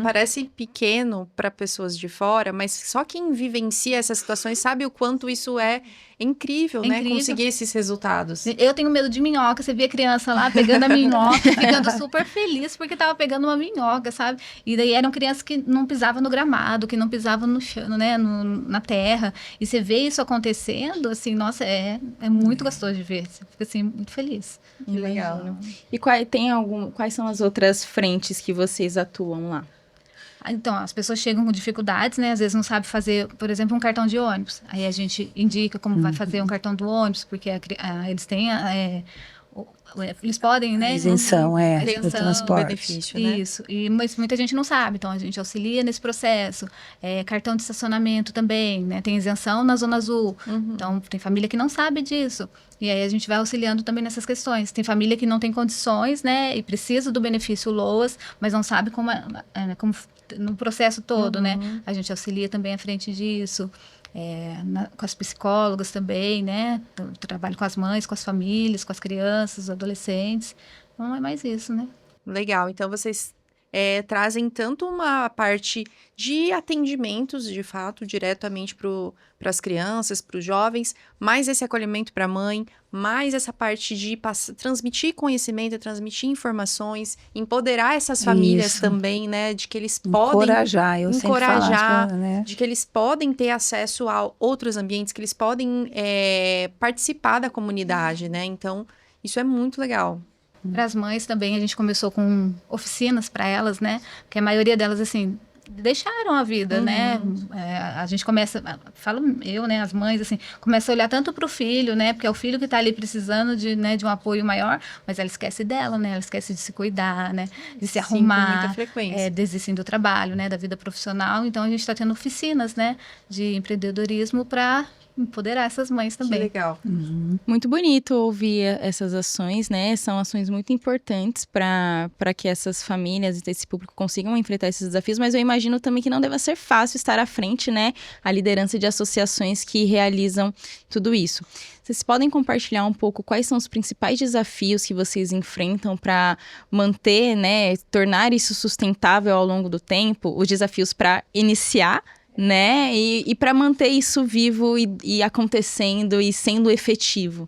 B: Parece pequeno para pessoas de fora, mas só quem vivencia essas situações sabe o quanto isso é incrível, né? Conseguir esses resultados.
C: Eu tenho medo de minhoca. Você via a criança lá pegando a minhoca, ficando super feliz porque estava pegando uma minhoca, sabe? E daí eram crianças que não pisavam no gramado, que não pisavam no chão, né? Na terra. E você vê isso acontecendo, assim, nossa, é muito gostoso de ver. Você fica, assim, muito feliz.
B: Que legal.
A: E quais são as outras frentes que vocês atuam lá?
C: Então, as pessoas chegam com dificuldades, né? Às vezes não sabe fazer, por exemplo, um cartão de ônibus. Aí a gente indica como vai fazer um cartão do ônibus, porque eles têm... eles podem, né?
D: Isenção,
C: isenção,
D: do transporte.
B: Benefício, né?
C: Isso. Mas muita gente não sabe, então a gente auxilia nesse processo. Cartão de estacionamento também, né? Tem isenção na Zona Azul. Então, tem família que não sabe disso. E aí a gente vai auxiliando também nessas questões. Tem família que não tem condições, né? E precisa do benefício LOAS, mas não sabe como no processo todo, né? A gente auxilia também à frente disso. Com as psicólogas também, né? Trabalho com as mães, com as famílias, com as crianças, os adolescentes. Então, é mais isso, né?
B: Legal. Então, vocês trazem tanto uma parte de atendimentos, de fato, diretamente para as crianças, para os jovens, mais esse acolhimento para a mãe, mais essa parte de transmitir conhecimento, transmitir informações, empoderar essas famílias também, né? De que eles podem...
D: Encorajar, né?
B: De que eles podem ter acesso a outros ambientes, que eles podem participar da comunidade, né? Então, isso é muito legal.
C: Para as mães também, a gente começou com oficinas para elas, né? Porque a maioria delas, assim, deixaram a vida, né? A gente começa, né? As mães, assim, começa a olhar tanto para o filho, né? Porque é o filho que está ali precisando de um apoio maior, mas ela esquece dela, né? Ela esquece de se cuidar, né? De se arrumar.
B: Com muita frequência.
C: Desistem do trabalho, né? Da vida profissional. Então, a gente está tendo oficinas, né? De empreendedorismo para empoderar essas mães também.
B: Que legal.
A: Muito bonito ouvir essas ações, né? São ações muito importantes para que essas famílias e esse público consigam enfrentar esses desafios, mas eu imagino também que não deva ser fácil estar à frente, né? A liderança de associações que realizam tudo isso. Vocês podem compartilhar um pouco quais são os principais desafios que vocês enfrentam para manter, né? Tornar isso sustentável ao longo do tempo, os desafios para iniciar, né? E para manter isso vivo e acontecendo e sendo efetivo.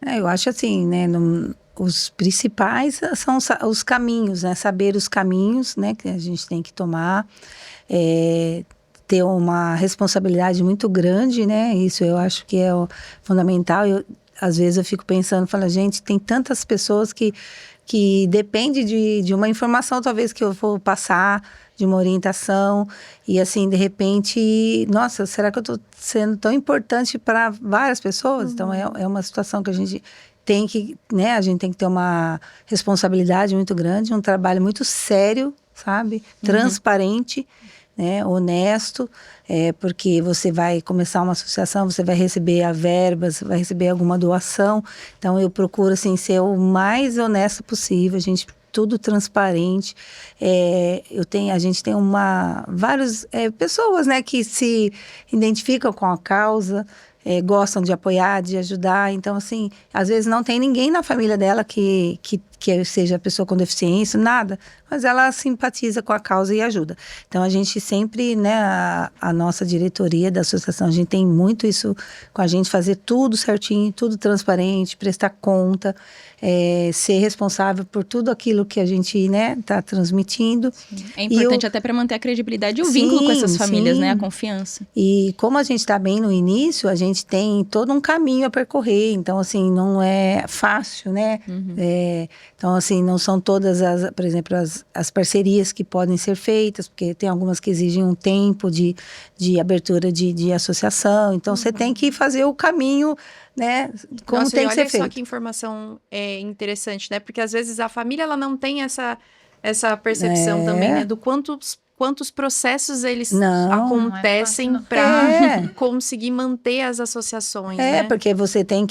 D: Eu acho assim, né? Os principais são os caminhos, né? Saber os caminhos, né? Que a gente tem que tomar. Ter uma responsabilidade muito grande, né? Isso eu acho que é fundamental. Às vezes eu fico pensando, falo, gente, tem tantas pessoas que depende de uma informação, talvez, que eu vou passar, de uma orientação, e assim, de repente, nossa, será que eu estou sendo tão importante para várias pessoas? Então, é uma situação que a gente tem que, né, a gente tem que ter uma responsabilidade muito grande, um trabalho muito sério, sabe? Transparente, né, honesto, porque você vai começar uma associação, você vai receber a verba, você vai receber alguma doação, então eu procuro, assim, ser o mais honesto possível, a gente tudo transparente. A gente tem várias pessoas, né, que se identificam com a causa, gostam de apoiar, de ajudar. Então, assim, às vezes não tem ninguém na família dela que seja pessoa com deficiência, nada, mas ela simpatiza com a causa e ajuda. Então, a gente sempre, né, a nossa diretoria da associação, a gente tem muito isso com a gente, fazer tudo certinho, tudo transparente, prestar conta, ser responsável por tudo aquilo que a gente, né, tá transmitindo.
A: É importante até para manter a credibilidade e o vínculo com essas famílias, né, a confiança.
D: E como a gente está bem no início, a gente tem todo um caminho a percorrer, então, assim, não é fácil, né? Então, assim, não são todas por exemplo, as parcerias que podem ser feitas, porque tem algumas que exigem um tempo de abertura de associação. Então, você tem que fazer o caminho, né? Como
B: Nossa,
D: tem que ser feito.
B: Olha só que informação interessante, né? Porque às vezes a família ela não tem essa percepção também, né? Do quantos processos eles acontecem para conseguir manter as associações, né?
D: Porque você tem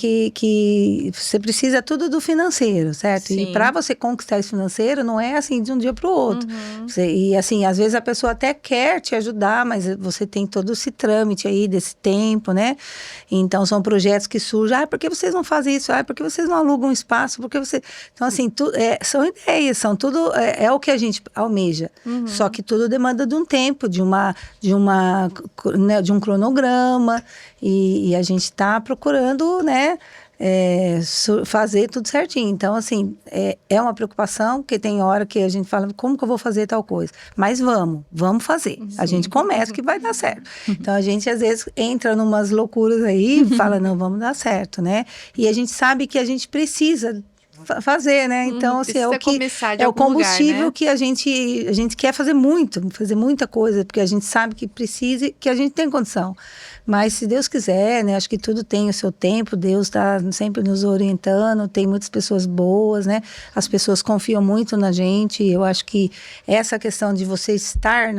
D: você precisa tudo do financeiro, certo?
A: Sim.
D: E para você conquistar esse financeiro, não é assim de um dia para o outro. E assim, às vezes a pessoa até quer te ajudar, mas você tem todo esse trâmite aí desse tempo, né? Então, são projetos que surgem. Por que vocês não fazem isso? Por que vocês não alugam um espaço? Então, assim, são ideias, são tudo... É o que a gente almeja. Só que tudo demanda de um tempo, de um cronograma, e a gente está procurando, né, fazer tudo certinho. Então, assim, é uma preocupação, porque tem hora que a gente fala, como que eu vou fazer tal coisa? Mas vamos fazer. A gente começa que vai dar certo. Então, a gente, às vezes, entra numas loucuras aí e fala, não, vamos dar certo, né? E a gente sabe que a gente precisa fazer, né? Então, assim, é o combustível lugar, né? Que a gente quer fazer muita coisa, porque a gente sabe que precisa e que a gente tem condição. Mas, se Deus quiser, né? Acho que tudo tem o seu tempo, Deus está sempre nos orientando, tem muitas pessoas boas, né? As pessoas confiam muito na gente, eu acho que essa questão de você estar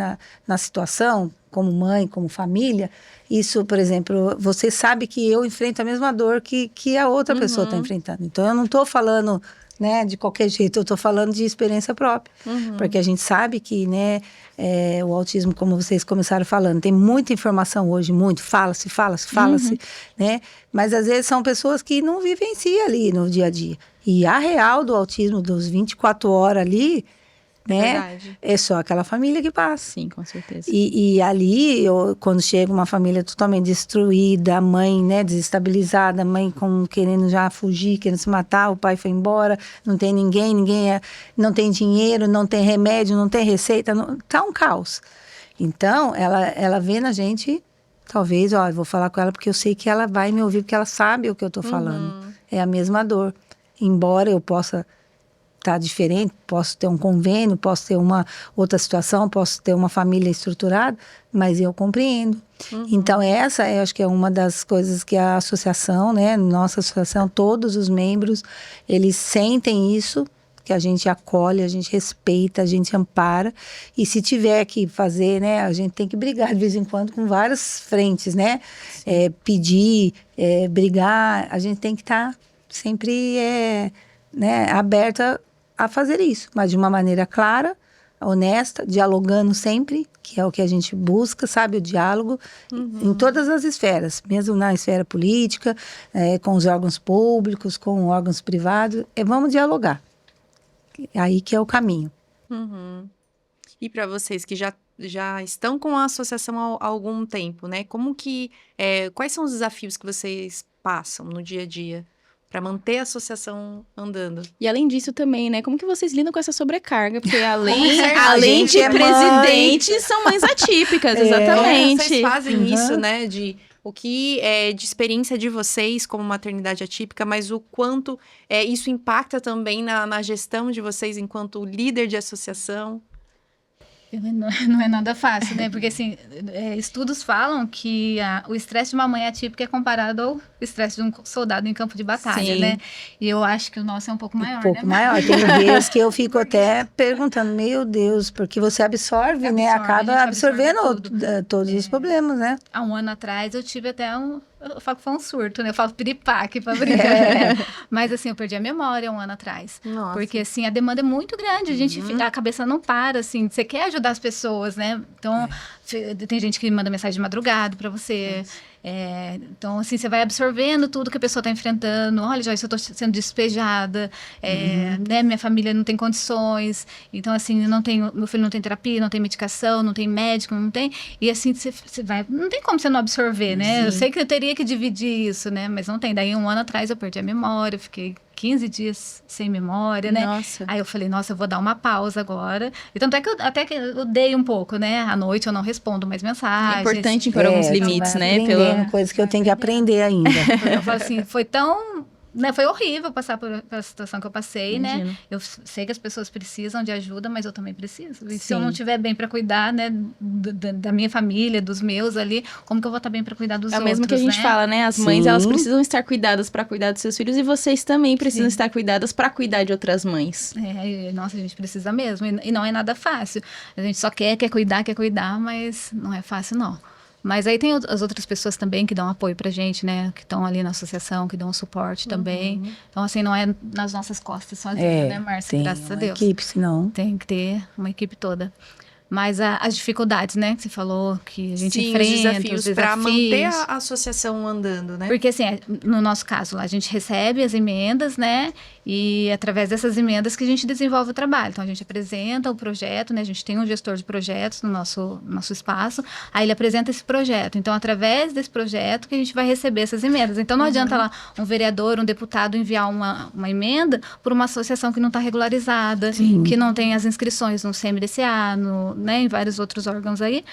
D: na situação, como mãe, como família, isso, por exemplo, você sabe que eu enfrento a mesma dor que a outra pessoa está enfrentando. Então, eu não estou falando, né, de qualquer jeito, eu estou falando de experiência própria. Porque a gente sabe que, né, o autismo, como vocês começaram falando, tem muita informação hoje, fala-se, né? Mas, às vezes, são pessoas que não vivenciam ali no dia a dia. E a real do autismo, dos 24 horas ali, né?
B: Verdade.
D: É só aquela família que passa.
A: Sim, com certeza.
D: E ali, quando chega uma família totalmente destruída, a mãe, né, desestabilizada, a mãe querendo já fugir, querendo se matar, o pai foi embora, não tem ninguém não tem dinheiro, não tem remédio, não tem receita, tá um caos. Então, ela vê na gente, talvez, eu vou falar com ela porque eu sei que ela vai me ouvir, porque ela sabe o que eu tô falando. É a mesma dor. Embora eu possa tá diferente, posso ter um convênio, posso ter uma outra situação, posso ter uma família estruturada, mas eu compreendo. Então, essa eu acho que é uma das coisas que a associação, né, nossa associação, todos os membros, eles sentem isso, que a gente acolhe, a gente respeita, a gente ampara, e se tiver que fazer, né, a gente tem que brigar de vez em quando com várias frentes, né, pedir, brigar, a gente tem que estar sempre, né, aberta a fazer isso, mas de uma maneira clara, honesta, dialogando sempre, que é o que a gente busca, sabe, o diálogo em todas as esferas, mesmo na esfera política, com os órgãos públicos, com órgãos privados, vamos dialogar. Aí que é o caminho.
B: E para vocês que já estão com a associação há algum tempo, né? Quais são os desafios que vocês passam no dia a dia para manter a associação andando?
A: E além disso também, né? Como que vocês lidam com essa sobrecarga? Porque além de presidente, são mães atípicas, exatamente.
B: Vocês fazem isso, né? O que é de experiência de vocês como maternidade atípica, mas o quanto isso impacta também na gestão de vocês enquanto líder de associação?
C: Não é nada fácil, né? Porque, assim, estudos falam que o estresse de uma mãe atípica é comparado ao estresse de um soldado em campo de batalha,
A: Sim.
C: né? E eu acho que o nosso é um pouco maior,
D: Um pouco maior. Tem vezes que eu fico até perguntando, meu Deus, porque você absorve, né? Acaba absorvendo todos os problemas, né?
C: Há um ano atrás, eu tive até eu falo que foi um surto, né? Eu falo piripaque pra brincar. Né? Mas assim, eu perdi a memória 1 ano atrás.
B: Nossa.
C: Porque assim, a demanda é muito grande, a cabeça não para, assim, você quer ajudar as pessoas, né? Então, tem gente que manda mensagem de madrugada pra você. Então, assim, você vai absorvendo tudo que a pessoa está enfrentando. Olha, Joyce, eu estou sendo despejada, né? Minha família não tem condições. Então, assim, meu filho não tem terapia, não tem medicação, não tem médico, não tem. E assim, você vai. Não tem como você não absorver, né?
A: Sim.
C: Eu sei que eu teria que dividir isso, né? Mas não tem. Daí, 1 ano atrás, eu perdi a memória, fiquei 15 dias sem memória, né?
A: Nossa.
C: Aí eu falei, nossa, eu vou dar uma pausa agora. E tanto é que até que eu dei um pouco, né? À noite eu não respondo mais mensagens.
A: É importante impor alguns limites, né?
D: Coisa que eu tenho que aprender ainda.
C: Eu falo assim, foi tão... Né, foi horrível passar pela situação que eu passei,
A: Imagino.
C: né? Eu sei que as pessoas precisam de ajuda, mas eu também preciso. E se
A: Sim.
C: eu não estiver bem para cuidar, né, da minha família, dos meus ali, como que eu vou estar bem para cuidar dos
A: É o
C: outros,
A: mesmo que a gente
C: né?
A: fala, né? As mães,
D: Sim.
A: elas precisam estar cuidadas para cuidar dos seus filhos e vocês também precisam
C: Sim.
A: estar cuidadas para cuidar de outras mães.
C: Nossa, a gente precisa mesmo. E não é nada fácil. A gente só quer cuidar, mas não é fácil, não. Mas aí tem as outras pessoas também que dão apoio pra gente, né? Que estão ali na associação, que dão suporte também. Então, assim, não é nas nossas costas sozinha, né, Márcia?
D: Tem
C: Graças a
D: uma
C: Deus.
D: equipe, senão...
C: Tem que ter uma equipe toda. Mas as dificuldades, né? Que você falou que a gente enfrenta, os desafios.
B: Para manter a associação andando, né?
C: Porque, assim, no nosso caso, lá, a gente recebe as emendas, né? E através dessas emendas que a gente desenvolve o trabalho. Então, a gente apresenta o projeto, né? A gente tem um gestor de projetos no nosso espaço. Aí, ele apresenta esse projeto. Então, através desse projeto que a gente vai receber essessa emendas. Então, não adianta lá um vereador, um deputado enviar uma emenda por uma associação que não está regularizada, que não tem as inscrições no CMDCA, né, em vários outros órgãos aí,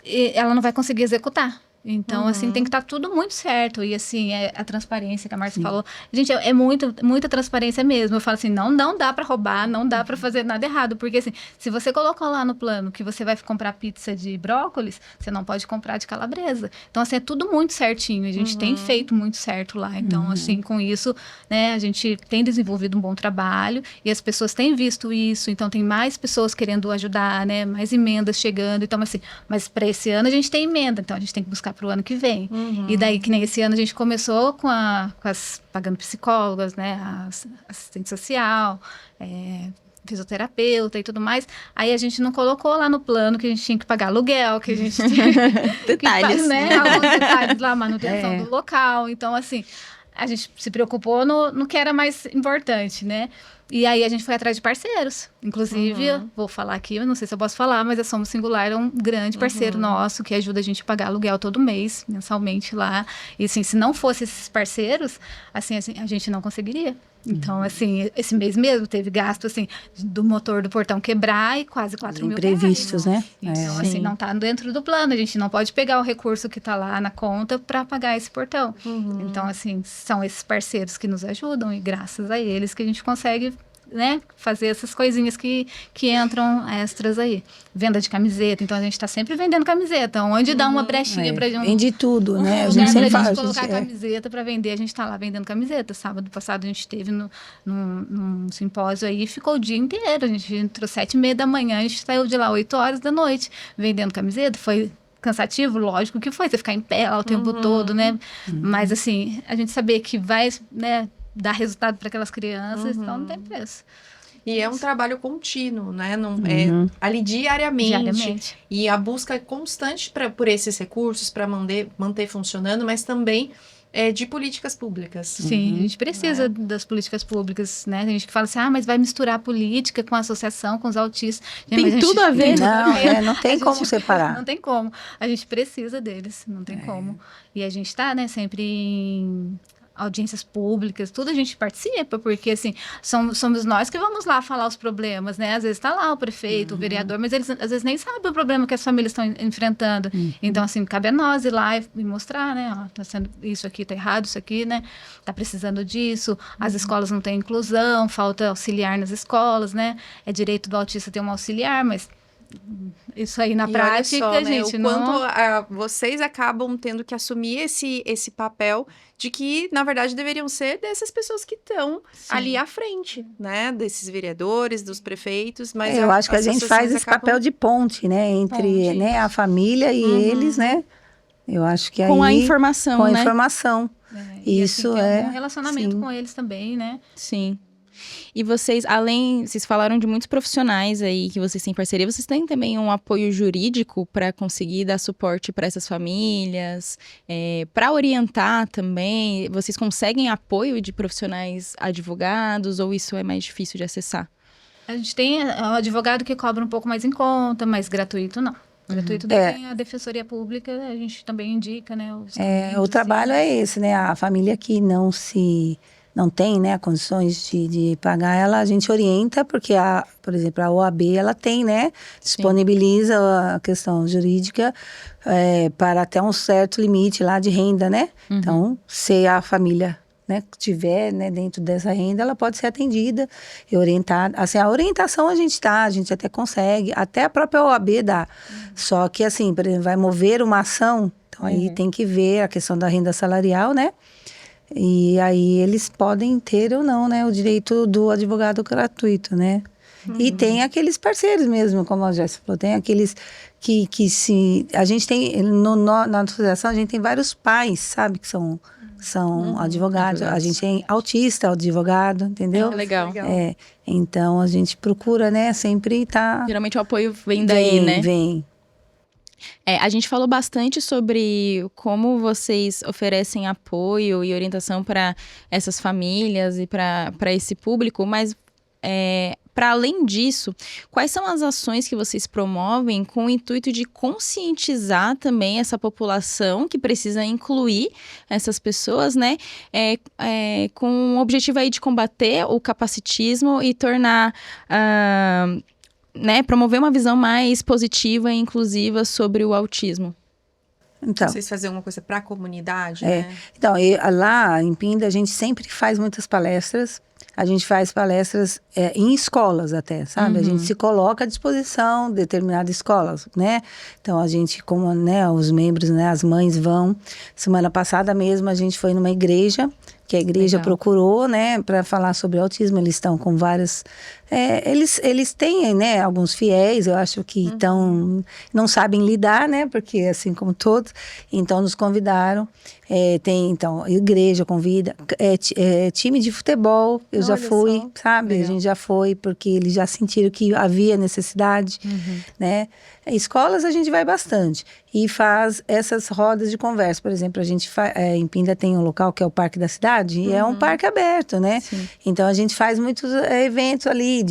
C: e ela não vai conseguir executar. Então, assim, tem que estar tudo muito certo. E, assim, a transparência que a Márcia falou. Gente, é muita transparência mesmo. Eu falo assim, não dá para roubar, não dá para fazer nada errado. Porque, assim, se você colocou lá no plano que você vai comprar pizza de brócolis, você não pode comprar de calabresa. Então, assim, é tudo muito certinho. A gente tem feito muito certo lá. Então, assim, com isso, né, a gente tem desenvolvido um bom trabalho e as pessoas têm visto isso. Então, tem mais pessoas querendo ajudar, né? Mais emendas chegando. Então, assim, mas para esse ano a gente tem emenda. Então, a gente tem que buscar para o ano que vem. E daí, que nem esse ano, a gente começou com as pagando psicólogas, né, assistente social, fisioterapeuta e tudo mais. Aí a gente não colocou lá no plano que a gente tinha que pagar aluguel, que a gente tinha
A: Detalhes.
C: né, alguns detalhes lá, manutenção do local. Então, assim, a gente se preocupou no que era mais importante, né? E aí a gente foi atrás de parceiros. Inclusive, eu vou falar aqui, eu não sei se eu posso falar, mas a Somos Singular é um grande parceiro nosso que ajuda a gente a pagar aluguel todo mês, mensalmente lá. E assim, se não fosse esses parceiros, assim, a gente não conseguiria. Então, assim, esse mês mesmo teve gasto, assim, do motor do portão quebrar e quase 4 mil reais.
D: Imprevistos, né?
C: Então, assim, não está dentro do plano. A gente não pode pegar o recurso que está lá na conta para pagar esse portão. Então, assim, são esses parceiros que nos ajudam e graças a eles que a gente consegue, né, fazer essas coisinhas que entram extras aí. Venda de camiseta. Então, a gente está sempre vendendo camiseta. Onde dá uma brechinha pra gente...
D: Vende tudo, né? A
C: Lugar
D: gente sempre
C: pra
D: faz.
C: gente colocar camiseta para vender, a gente está lá vendendo camiseta. Sábado passado a gente esteve num simpósio aí e ficou o dia inteiro. A gente entrou 7h30 da manhã, a gente saiu de lá 8 horas da noite vendendo camiseta. Foi cansativo, lógico que foi. Você ficar em pé lá o tempo todo, né? Mas assim, a gente saber que vai, né, dar resultado para aquelas crianças, então não tem preço.
B: E é um trabalho contínuo, né? Não, ali diariamente. E a busca constante por esses recursos, para manter funcionando, mas também de políticas públicas.
C: Sim, a gente precisa das políticas públicas, né? Tem gente que fala assim, mas vai misturar a política com a associação, com os autistas.
A: Tem tudo a ver.
D: Não tem como separar.
C: Não tem como. A gente precisa deles, não tem como. E a gente está, né, sempre em audiências públicas, tudo a gente participa, porque assim, somos nós que vamos lá falar os problemas, né? Às vezes está lá o prefeito, o vereador, mas eles às vezes nem sabem o problema que as famílias estão enfrentando. Então, assim, cabe a nós ir lá e mostrar, né? Ó, tá sendo isso aqui, tá errado, isso aqui, né? Tá precisando disso, as escolas não têm inclusão, falta auxiliar nas escolas, né? É direito do autista ter um auxiliar, mas isso aí na prática,
B: só, né,
C: gente,
B: o quanto vocês acabam tendo que assumir esse papel de que, na verdade, deveriam ser dessas pessoas que estão ali à frente, né? Desses vereadores, dos prefeitos, mas
D: eu acho que a gente faz esse papel de ponte, né? Entre né, a família e eles, né? Eu acho que
A: Com a
D: aí,
A: informação,
D: com a
A: né?
D: informação.
C: E
D: Isso
C: assim, ter
D: é,
C: um relacionamento
D: sim.
C: com eles também, né?
A: Sim. E vocês, vocês falaram de muitos profissionais aí que vocês têm parceria, vocês têm também um apoio jurídico para conseguir dar suporte para essas famílias, para orientar também? Vocês conseguem apoio de profissionais advogados ou isso é mais difícil de acessar?
C: A gente tem o advogado que cobra um pouco mais em conta, mas gratuito não. Gratuito daí tem a Defensoria Pública, a gente também indica, né? Os
D: O
C: caminhos,
D: trabalho
C: assim.
D: é esse, né? A família que não tem, né, condições de pagar ela, a gente orienta, porque, por exemplo, a OAB, ela tem, né, disponibiliza a questão jurídica para até um certo limite lá de renda, né? Então, se a família, né, tiver, né, dentro dessa renda, ela pode ser atendida e orientada. Assim, a orientação a gente até consegue, até a própria OAB dá. Só que, assim, por exemplo, vai mover uma ação, então aí tem que ver a questão da renda salarial, né? E aí eles podem ter ou não, né, o direito do advogado gratuito, né? E tem aqueles parceiros mesmo, como a Jéssica falou, tem aqueles que se... A gente tem, na associação, a gente tem vários pais, sabe, que são advogados. A gente tem autista, advogado, entendeu?
A: Legal.
D: Então, a gente procura, né, sempre estar...
A: Geralmente o apoio vem daí, né?
D: Vem.
A: A gente falou bastante sobre como vocês oferecem apoio e orientação para essas famílias e para esse público, mas para além disso, quais são as ações que vocês promovem com o intuito de conscientizar também essa população que precisa incluir essas pessoas, né? Com o objetivo aí de combater o capacitismo e tornar... né, promover uma visão mais positiva e inclusiva sobre o autismo.
D: Então,
B: Vocês fazem alguma coisa para a comunidade, né?
D: Então, lá em Pinda, a gente sempre faz muitas palestras. A gente faz palestras em escolas até, sabe? A gente se coloca à disposição de determinadas escolas, né? Então, a gente, como, né, os membros, né, as mães vão. Semana passada mesmo, a gente foi numa igreja, que a igreja procurou, né, para falar sobre autismo. Eles estão com várias... eles têm, né, alguns fiéis, eu acho que não sabem lidar, né, porque assim como todos, então nos convidaram. Tem, então, igreja convida, time de futebol, eu já fui, sabe? Legal. A gente já foi, porque eles já sentiram que havia necessidade, né? Escolas a gente vai bastante e faz essas rodas de conversa. Por exemplo, a gente em Pinda tem um local que é o Parque da Cidade, e é um parque aberto, né? Sim. Então a gente faz muitos eventos ali,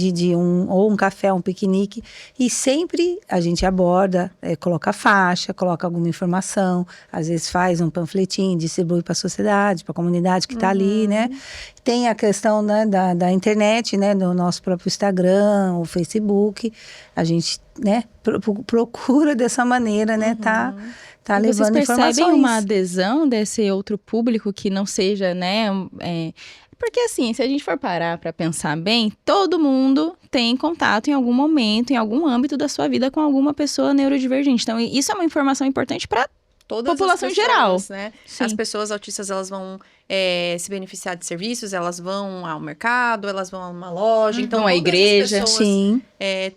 D: ou um café, um piquenique, e sempre a gente aborda, coloca faixa, coloca alguma informação, às vezes faz um panfletinho, distribui para a sociedade, para a comunidade que está ali, né? Tem a questão, né, da internet, né, do nosso próprio Instagram, o Facebook, a gente, né, procura dessa maneira, né, tá levando informações.
A: Vocês percebem uma adesão desse outro público que não seja, né, porque assim, se a gente for parar para pensar bem, todo mundo tem contato em algum momento, em algum âmbito da sua vida com alguma pessoa neurodivergente. Então, isso é uma informação importante para toda a população em geral,
B: né? As pessoas autistas, elas vão se beneficiar de serviços, elas vão ao mercado, elas vão a uma loja, então
A: a igreja,
B: pessoas,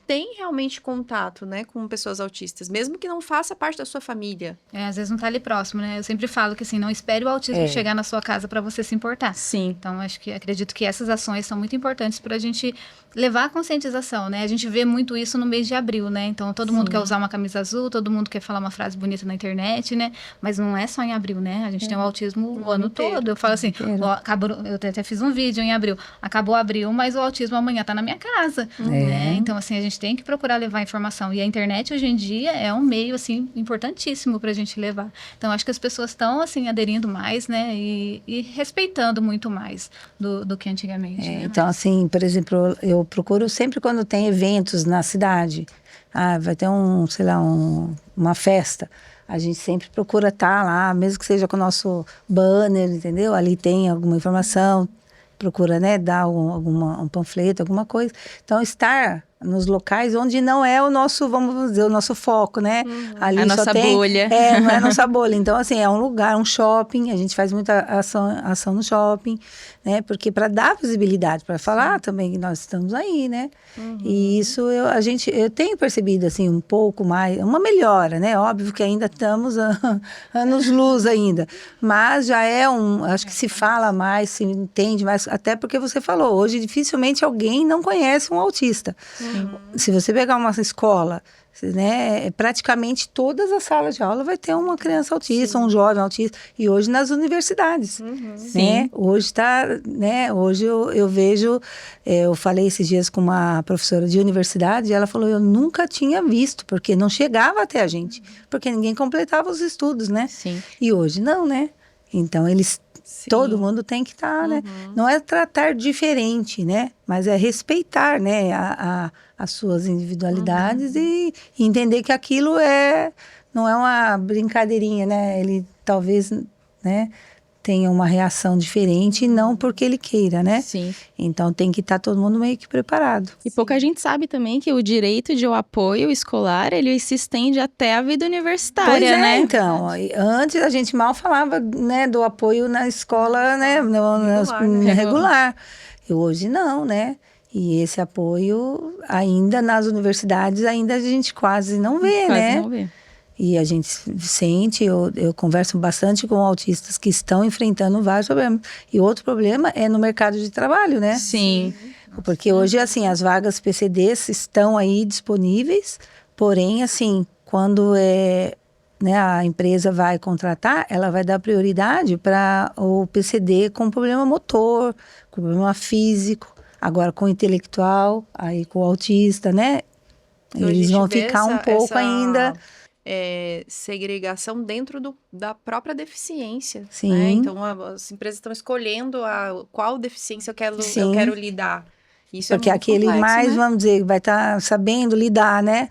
B: têm realmente contato, né, com pessoas autistas, mesmo que não faça parte da sua família.
C: Às vezes não tá ali próximo, né? Eu sempre falo que assim, não espere o autismo chegar na sua casa para você se importar.
A: Sim.
C: Então, acredito que essas ações são muito importantes para a gente levar a conscientização, né? A gente vê muito isso no mês de abril, né? Então, todo mundo quer usar uma camisa azul, todo mundo quer falar uma frase bonita na internet, né? Mas não é só em abril, né? A gente tem o autismo o ano todo. Eu falo assim, eu até fiz um vídeo em abril. Acabou abril, mas o autismo amanhã tá na minha casa, né? Então, assim, a gente tem que procurar levar informação. E a internet, hoje em dia, é um meio, assim, importantíssimo pra gente levar. Então, acho que as pessoas estão, assim, aderindo mais, né? E respeitando muito mais do que antigamente. Né?
D: Então, assim, por exemplo, eu procuro sempre quando tem eventos na cidade. Vai ter uma festa. A gente sempre procura estar lá, mesmo que seja com o nosso banner, entendeu? Ali tem alguma informação, procura, né, dar um panfleto, alguma coisa. Então, estar nos locais onde não é o nosso, vamos dizer, o nosso foco, né? Ali
A: A nossa bolha.
D: Não é a nossa bolha. Então, assim, é um lugar, um shopping, a gente faz muita ação no shopping, né? Porque para dar visibilidade, para falar também que nós estamos aí, né? E isso eu tenho percebido, assim, um pouco mais, uma melhora, né? Óbvio que ainda estamos anos-luz ainda, mas já acho que se fala mais, se entende mais, até porque você falou, hoje dificilmente alguém não conhece um autista. Se você pegar uma escola, né, praticamente todas as salas de aula vai ter uma criança autista, um jovem autista, e hoje nas universidades, né? Hoje está, né? Hoje eu vejo, eu falei esses dias com uma professora de universidade, e ela falou, eu nunca tinha visto, porque não chegava até a gente, porque ninguém completava os estudos, né?
A: Sim.
D: E hoje não, né? Então todo mundo tem que estar, né? Não é tratar diferente, né? Mas é respeitar, né? As suas individualidades e entender que aquilo não é uma brincadeirinha, né? Ele talvez, né, tenha uma reação diferente, não porque ele queira, né?
A: Sim.
D: Então tem que estar todo mundo meio que preparado.
A: E pouca gente sabe também que o direito de apoio escolar, ele se estende até a vida universitária, né?
D: Então, antes a gente mal falava, né, do apoio na escola, né, regular. E hoje não, né? E esse apoio ainda nas universidades, ainda a gente quase não vê, né?
A: Não vê.
D: E a gente sente, eu converso bastante com autistas que estão enfrentando vários problemas. E outro problema é no mercado de trabalho, né?
A: Sim.
D: Porque hoje, assim, as vagas PCDs estão aí disponíveis, porém, assim, quando né, a empresa vai contratar, ela vai dar prioridade para o PCD com problema motor, com problema físico, agora com intelectual, aí com o autista, né?
B: Então,
D: eles vão ficar um pouco ainda...
B: segregação dentro da própria deficiência.
D: Sim.
B: Né? Então, as empresas estão escolhendo qual deficiência eu quero lidar. Isso
D: porque
B: é muito
D: aquele
B: complexo,
D: mais,
B: né?
D: vamos dizer, vai estar sabendo lidar, né?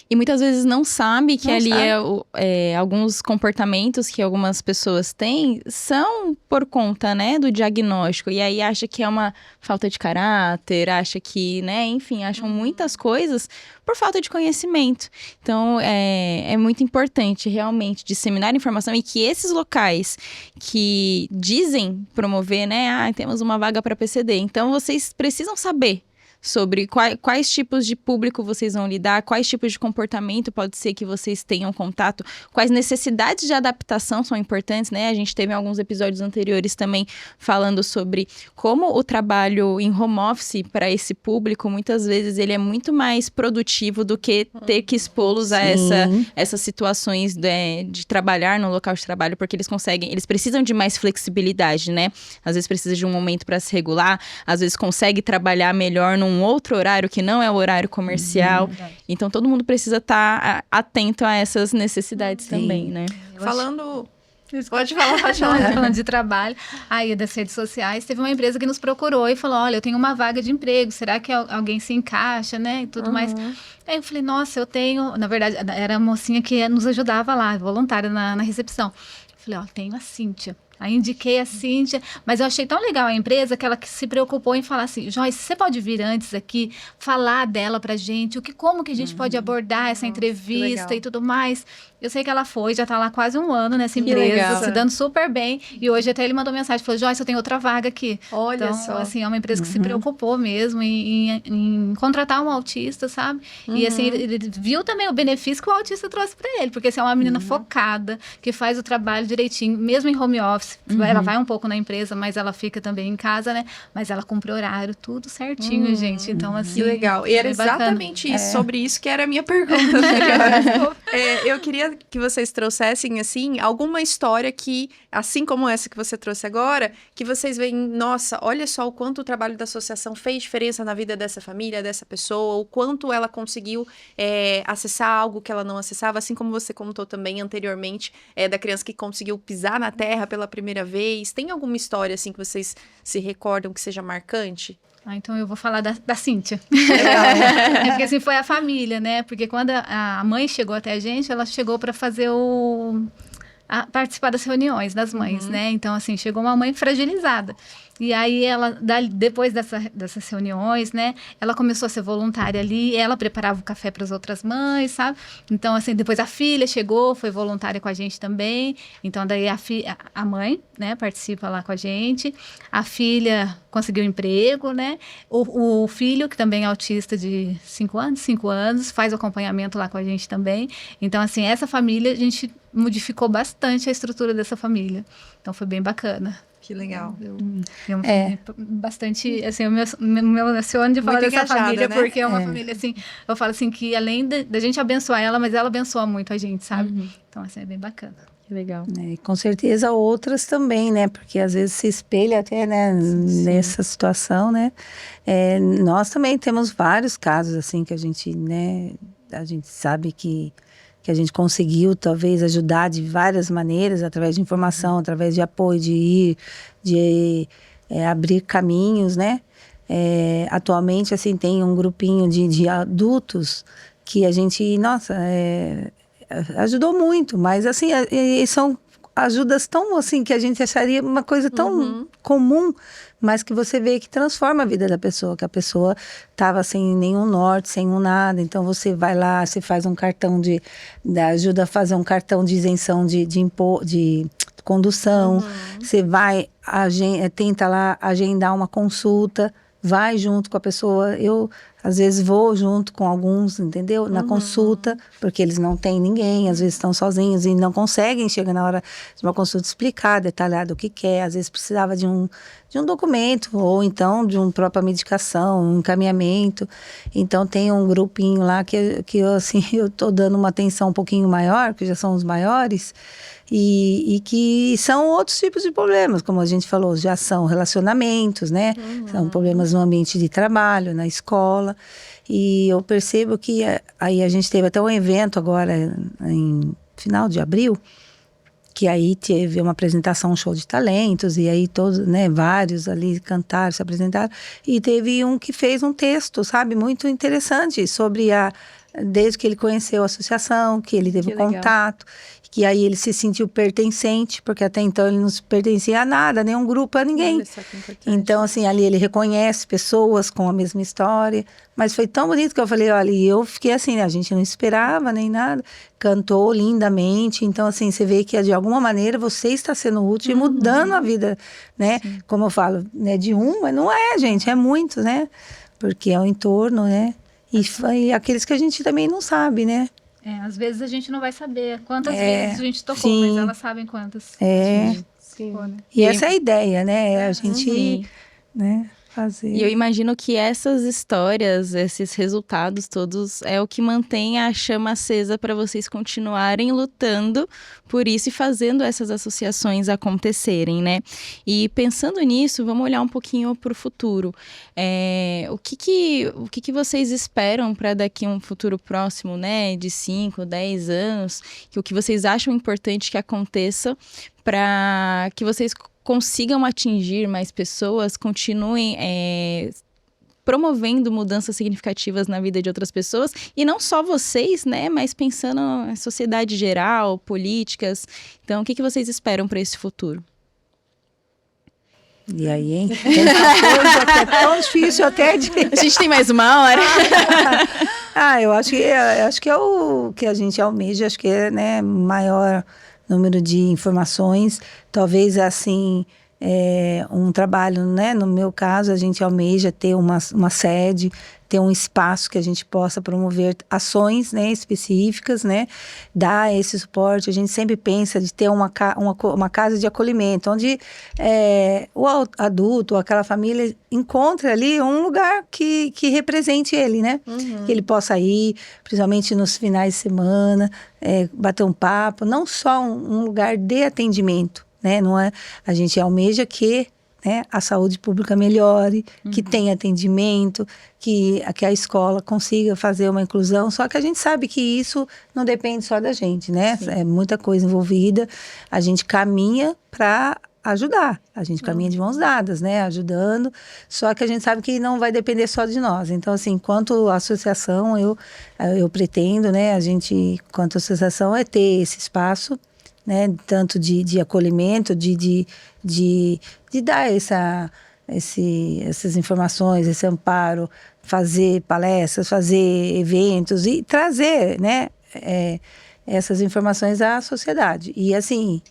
A: E muitas vezes não sabe que
D: Não
A: ali
D: sabe.
A: Alguns comportamentos que algumas pessoas têm são por conta, né, do diagnóstico. E aí acha que é uma falta de caráter, acha que, né, enfim, acham muitas coisas por falta de conhecimento. Então, é muito importante realmente disseminar informação e que esses locais que dizem promover, né, temos uma vaga para PCD. Então, vocês precisam saber sobre quais tipos de público vocês vão lidar, quais tipos de comportamento pode ser que vocês tenham contato, quais necessidades de adaptação são importantes, né? A gente teve alguns episódios anteriores também falando sobre como o trabalho em home office para esse público, muitas vezes ele é muito mais produtivo do que ter que expô-los a essas situações de trabalhar no local de trabalho, porque eles precisam de mais flexibilidade, né? Às vezes precisa de um momento para se regular, às vezes consegue trabalhar melhor num outro horário que não é o horário comercial. Então, todo mundo precisa estar atento a essas necessidades também, né?
B: Falando... Pode falar.
C: Falando de trabalho, aí das redes sociais, teve uma empresa que nos procurou e falou, olha, eu tenho uma vaga de emprego, será que alguém se encaixa, né, e tudo mais. Aí eu falei, nossa, eu tenho... Na verdade, era a mocinha que nos ajudava lá, voluntária na recepção. Eu falei, ó, tenho a Cíntia. Aí indiquei a Cíntia, mas eu achei tão legal a empresa que ela se preocupou em falar assim, Joyce, você pode vir antes aqui, falar dela pra gente, como que a gente pode abordar essa entrevista e tudo mais. Eu sei que ela foi, já tá lá quase um ano nessa empresa, se dando super bem. E hoje até ele mandou mensagem, falou, Joyce, eu tenho outra vaga aqui.
B: Olha
C: então,
B: só.
C: assim, é uma empresa que se preocupou mesmo em contratar um autista, sabe? E assim, ele viu também o benefício que o autista trouxe pra ele, porque assim, é uma menina focada, que faz o trabalho direitinho, mesmo em home office. Ela vai um pouco na empresa, mas ela fica também em casa, né? Mas ela cumpre horário, tudo certinho, gente. Então, assim...
B: Que legal. E era exatamente isso, sobre isso que era a minha pergunta. Eu queria que vocês trouxessem, assim, alguma história que, assim como essa que você trouxe agora, que vocês veem, nossa, olha só o quanto o trabalho da associação fez diferença na vida dessa família, dessa pessoa, o quanto ela conseguiu acessar algo que ela não acessava, assim como você contou também anteriormente, da criança que conseguiu pisar na terra pela primeira vez. Tem alguma história, assim, que vocês se recordam que seja marcante?
C: Então eu vou falar da Cíntia. Porque assim, foi a família, né? Porque quando a mãe chegou até a gente, ela chegou para fazer participar das reuniões das mães, né? Então, assim, chegou uma mãe fragilizada. E aí depois dessas reuniões, né, ela começou a ser voluntária ali, ela preparava o café para as outras mães, sabe? Então, assim, depois a filha chegou, foi voluntária com a gente também. Então, daí a mãe, né, participa lá com a gente. A filha conseguiu emprego, né? O filho, que também é autista de 5 anos, faz o acompanhamento lá com a gente também. Então, assim, essa família, a gente modificou bastante a estrutura dessa família. Então, foi bem bacana.
B: Que legal.
C: Bastante, assim, eu me emociono de falar
B: Muito
C: dessa
B: engajada,
C: família,
B: né?
C: porque é uma família, assim, eu falo assim, que além da gente abençoar ela, mas ela abençoa muito a gente, sabe? Então, assim, é bem bacana.
A: Que legal.
D: E com certeza outras também, né? Porque às vezes se espelha até, né, nessa situação, né? Nós também temos vários casos, assim, que a gente, né, a gente sabe que a gente conseguiu, talvez, ajudar de várias maneiras, através de informação, através de apoio, de abrir caminhos, né? Atualmente, assim, tem um grupinho de adultos que a gente, nossa, ajudou muito, mas, assim, são ajudas tão, assim, que a gente acharia uma coisa tão comum, mas que você vê que transforma a vida da pessoa, que a pessoa estava sem nenhum norte, sem um nada, então você vai lá, você faz um cartão ajuda a fazer um cartão de isenção de condução, você vai, tenta lá agendar uma consulta, vai junto com a pessoa, eu às vezes vou junto com alguns, entendeu? Na consulta, porque eles não têm ninguém, às vezes estão sozinhos e não conseguem chegar na hora de uma consulta explicar, detalhada o que quer, às vezes precisava de um documento, ou então de uma própria medicação, um encaminhamento. Então tem um grupinho lá que eu, assim, eu tô dando uma atenção um pouquinho maior, que já são os maiores, e que são outros tipos de problemas, como a gente falou, já são relacionamentos, né? São problemas no ambiente de trabalho, na escola. E eu percebo que aí a gente teve até um evento agora em final de abril, que aí teve uma apresentação, um show de talentos, e aí todos, né, vários ali cantaram, se apresentaram, e teve um que fez um texto, sabe, muito interessante sobre desde que ele conheceu a associação, que ele teve contato, que aí ele se sentiu pertencente, porque até então ele não se pertencia a nada, nem a um grupo, a ninguém. Então, assim, ali ele reconhece pessoas com a mesma história, mas foi tão bonito que eu falei, olha, e eu fiquei assim, né, a gente não esperava nem nada, cantou lindamente, então, assim, você vê que de alguma maneira você está sendo útil e mudando a vida, né, como eu falo, né, de um, mas não é, gente, é muito, né, porque é o entorno, né, e aqueles que a gente também não sabe, né.
C: Às vezes a gente não vai saber quantas vezes a gente tocou, mas elas sabem quantas.
A: Sim.
D: E essa é a ideia, né? A gente, né, fazer.
A: E eu imagino que essas histórias, esses resultados todos, é o que mantém a chama acesa para vocês continuarem lutando por isso e fazendo essas associações acontecerem, né? E pensando nisso, vamos olhar um pouquinho para o futuro. O que vocês esperam para daqui a um futuro próximo, né? De 5, 10 anos, o que vocês acham importante que aconteça para que vocês consigam atingir mais pessoas, continuem promovendo mudanças significativas na vida de outras pessoas, e não só vocês, né, mas pensando na sociedade geral, políticas. Então, o que vocês esperam para esse futuro?
D: E aí, hein? Coisa que é tão difícil até de...
A: A gente tem mais uma hora.
D: Eu acho que é o que a gente almeja, acho que é, né, maior número de informações, talvez assim, um trabalho, né? No meu caso, a gente almeja ter uma sede, ter um espaço que a gente possa promover ações, né, específicas, né, dar esse suporte. A gente sempre pensa de ter uma casa de acolhimento, onde o adulto, aquela família, encontra ali um lugar que represente ele, né, que ele possa ir, principalmente nos finais de semana, bater um papo, não só um lugar de atendimento, né, não é, a gente almeja que, né, a saúde pública melhore, que tenha atendimento, que a escola consiga fazer uma inclusão, só que a gente sabe que isso não depende só da gente, né? É muita coisa envolvida, a gente caminha para ajudar, a gente caminha de mãos dadas, né, ajudando, só que a gente sabe que não vai depender só de nós. Então, assim, enquanto associação, eu pretendo, né, a gente, enquanto associação, é ter esse espaço, né, tanto de acolhimento, de dar essas informações, esse amparo, fazer palestras, fazer eventos e trazer, né, essas informações à sociedade. E assim,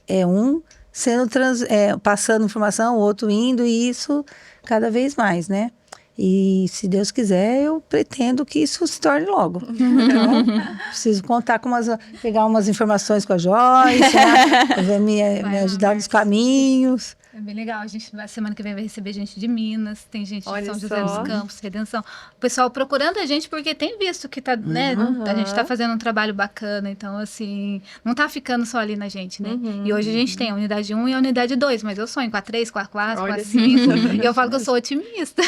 D: passando informação, o outro indo, e isso cada vez mais, né? E se Deus quiser, eu pretendo que isso se torne logo. Então, preciso pegar umas informações com a Joyce, né? Me ajudar nos caminhos.
C: É bem legal. A gente, na semana que vem, vai receber gente de Minas, tem gente de São José dos Campos, Redenção. O pessoal procurando a gente porque tem visto que tá, né? A gente tá fazendo um trabalho bacana. Então, assim, não tá ficando só ali na gente, né? E hoje a gente tem a unidade 1 e a unidade 2, mas eu sonho com a 3, com a 4, com a 5. E eu falo que eu sou otimista.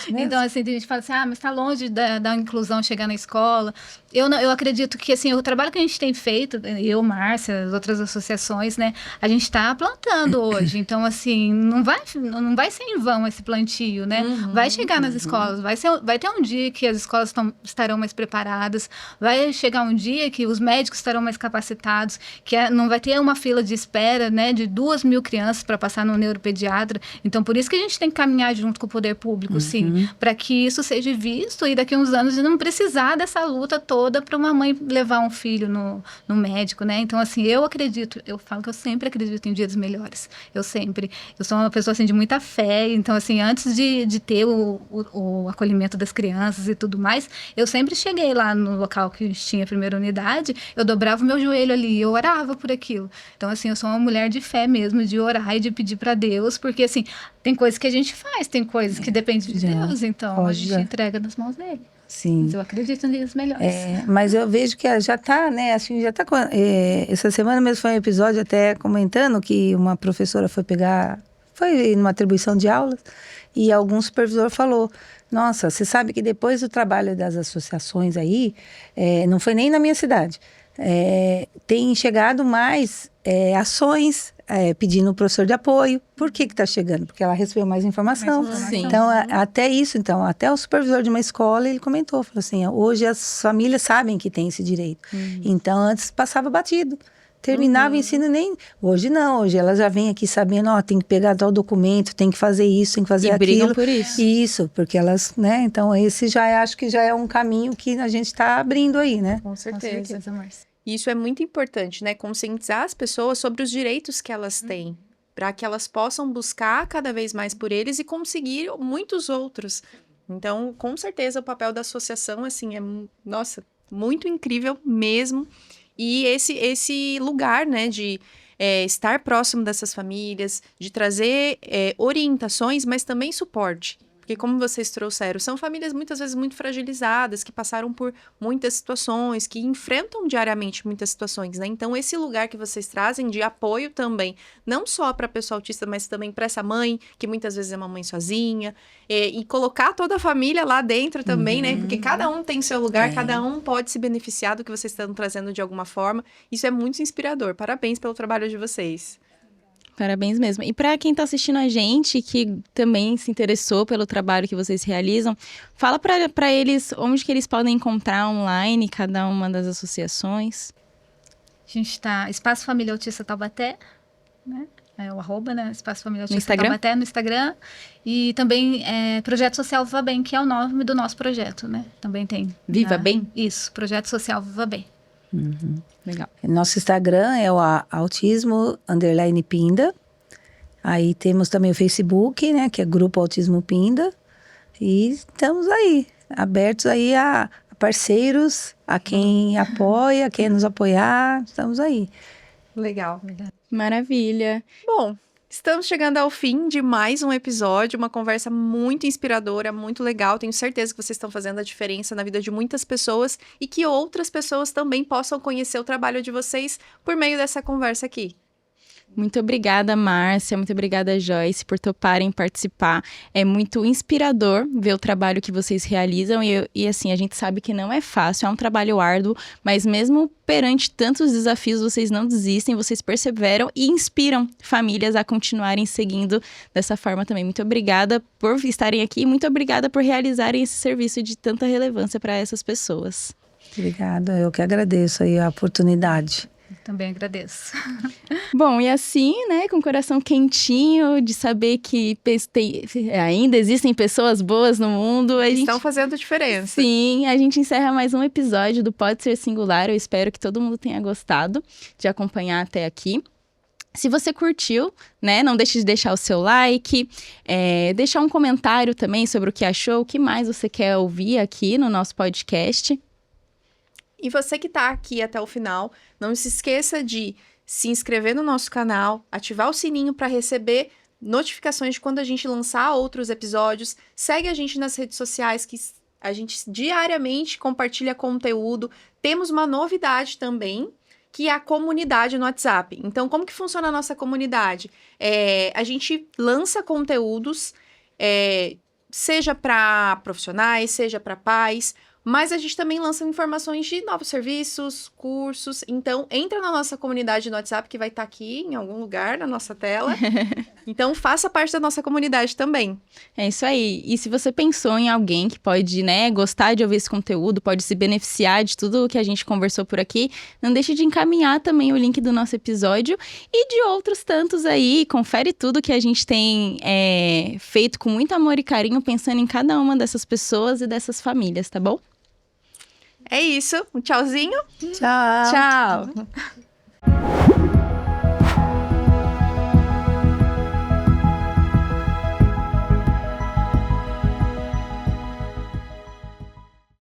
C: Então, assim, tem gente que fala assim, mas tá longe da inclusão chegar na escola. Eu acredito que, assim, o trabalho que a gente tem feito, eu, Márcia, as outras associações, né? A gente tá plantando hoje. Então, assim, não vai ser em vão esse plantio, né? Vai chegar nas escolas, vai ter um dia que as escolas estarão mais preparadas, vai chegar um dia que os médicos estarão mais capacitados, que não vai ter uma fila de espera, né, de 2.000 crianças para passar no neuropediatra. Então, por isso que a gente tem que caminhar junto com o poder público, sim, para que isso seja visto e daqui a uns anos não precisar dessa luta toda para uma mãe levar um filho no médico, né? Então, assim, eu falo que eu sempre acredito em dias melhores. Eu sou uma pessoa, assim, de muita fé. Então, assim, antes de ter o acolhimento das crianças e tudo mais, eu sempre cheguei lá no local que tinha a primeira unidade, eu dobrava o meu joelho ali, eu orava por aquilo. Então, assim, eu sou uma mulher de fé mesmo, de orar e de pedir para Deus, porque, assim, tem coisas que a gente faz, tem coisas que dependem de Deus, então a gente entrega nas mãos dele.
D: Sim.
C: Mas eu acredito em dias melhores.
D: Mas eu vejo que já está, né? Assim, já está. Essa semana mesmo foi um episódio até comentando que uma professora foi numa atribuição de aulas e algum supervisor falou: nossa, você sabe que depois do trabalho das associações aí, não foi nem na minha cidade, tem chegado mais ações pedindo o professor de apoio. Por que está chegando? Porque ela recebeu mais informação.
A: Sim.
D: Então, até o supervisor de uma escola, ele comentou, falou assim, hoje as famílias sabem que tem esse direito. Então, antes passava batido. Terminava o ensino Hoje não, hoje elas já vêm aqui sabendo, tem que pegar tal documento, tem que fazer isso, tem que fazer aquilo.
A: E brigam por isso.
D: Isso, porque elas, né? Então, esse acho que já é um caminho que a gente está abrindo aí, né?
B: Com certeza.
C: Com certeza, Márcia.
B: E isso é muito importante, né? Conscientizar as pessoas sobre os direitos que elas têm, para que elas possam buscar cada vez mais por eles e conseguir muitos outros. Então, com certeza, o papel da associação, assim, nossa, muito incrível mesmo. E esse lugar, né, de estar próximo dessas famílias, de trazer orientações, mas também suporte. Porque, como vocês trouxeram, são famílias muitas vezes muito fragilizadas, que passaram por muitas situações, que enfrentam diariamente muitas situações, né? Então, esse lugar que vocês trazem de apoio também, não só para a pessoa autista, mas também para essa mãe, que muitas vezes é uma mãe sozinha, e colocar toda a família lá dentro também, né? Porque cada um tem seu lugar, cada um pode se beneficiar do que vocês estão trazendo de alguma forma. Isso é muito inspirador. Parabéns pelo trabalho de vocês.
A: Parabéns mesmo. E para quem está assistindo a gente, que também se interessou pelo trabalho que vocês realizam, fala para eles onde que eles podem encontrar online cada uma das associações.
C: A gente está Espaço Família Autista Taubaté, né? O @ né? Espaço Família Autista
A: Instagram?
C: Taubaté no Instagram. E também Projeto Social Viva Bem, que é o nome do nosso projeto, né? Também tem.
A: Viva Bem?
C: Isso, Projeto Social Viva Bem.
A: Legal.
D: Nosso Instagram é o autismo_pinda. Aí temos também o Facebook, né, que é Grupo Autismo Pinda. E estamos aí, abertos aí a parceiros, a quem apoia, a quem nos apoiar, estamos aí.
B: Legal.
A: Maravilha.
B: Bom, estamos chegando ao fim de mais um episódio, uma conversa muito inspiradora, muito legal. Tenho certeza que vocês estão fazendo a diferença na vida de muitas pessoas e que outras pessoas também possam conhecer o trabalho de vocês por meio dessa conversa aqui.
A: Muito obrigada, Márcia. Muito obrigada, Joyce, por toparem participar. É muito inspirador ver o trabalho que vocês realizam. E assim, a gente sabe que não é fácil, é um trabalho árduo, mas mesmo perante tantos desafios, vocês não desistem, vocês perseveram e inspiram famílias a continuarem seguindo dessa forma também. Muito obrigada por estarem aqui e muito obrigada por realizarem esse serviço de tanta relevância para essas pessoas.
D: Obrigada, eu que agradeço aí a oportunidade.
C: Também agradeço.
A: Bom, e assim, né, com o coração quentinho de saber que ainda existem pessoas boas no mundo.
B: Estão fazendo diferença.
A: Sim, a gente encerra mais um episódio do Pode Ser Singular. Eu espero que todo mundo tenha gostado de acompanhar até aqui. Se você curtiu, né, não deixe de deixar o seu like, deixar um comentário também sobre o que achou, o que mais você quer ouvir aqui no nosso podcast.
B: E você que está aqui até o final, não se esqueça de se inscrever no nosso canal, ativar o sininho para receber notificações de quando a gente lançar outros episódios. Segue a gente nas redes sociais, que a gente diariamente compartilha conteúdo. Temos uma novidade também, que é a comunidade no WhatsApp. Então, como que funciona a nossa comunidade? A gente lança conteúdos, seja para profissionais, seja para pais, mas a gente também lança informações de novos serviços, cursos. Então, entra na nossa comunidade no WhatsApp, que vai estar aqui em algum lugar na nossa tela. Então, faça parte da nossa comunidade também.
A: É isso aí. E se você pensou em alguém que pode, né, gostar de ouvir esse conteúdo, pode se beneficiar de tudo que a gente conversou por aqui, não deixe de encaminhar também o link do nosso episódio e de outros tantos aí. Confere tudo que a gente tem feito com muito amor e carinho, pensando em cada uma dessas pessoas e dessas famílias, tá bom?
B: É isso. Um tchauzinho.
D: Tchau.
B: Tchau.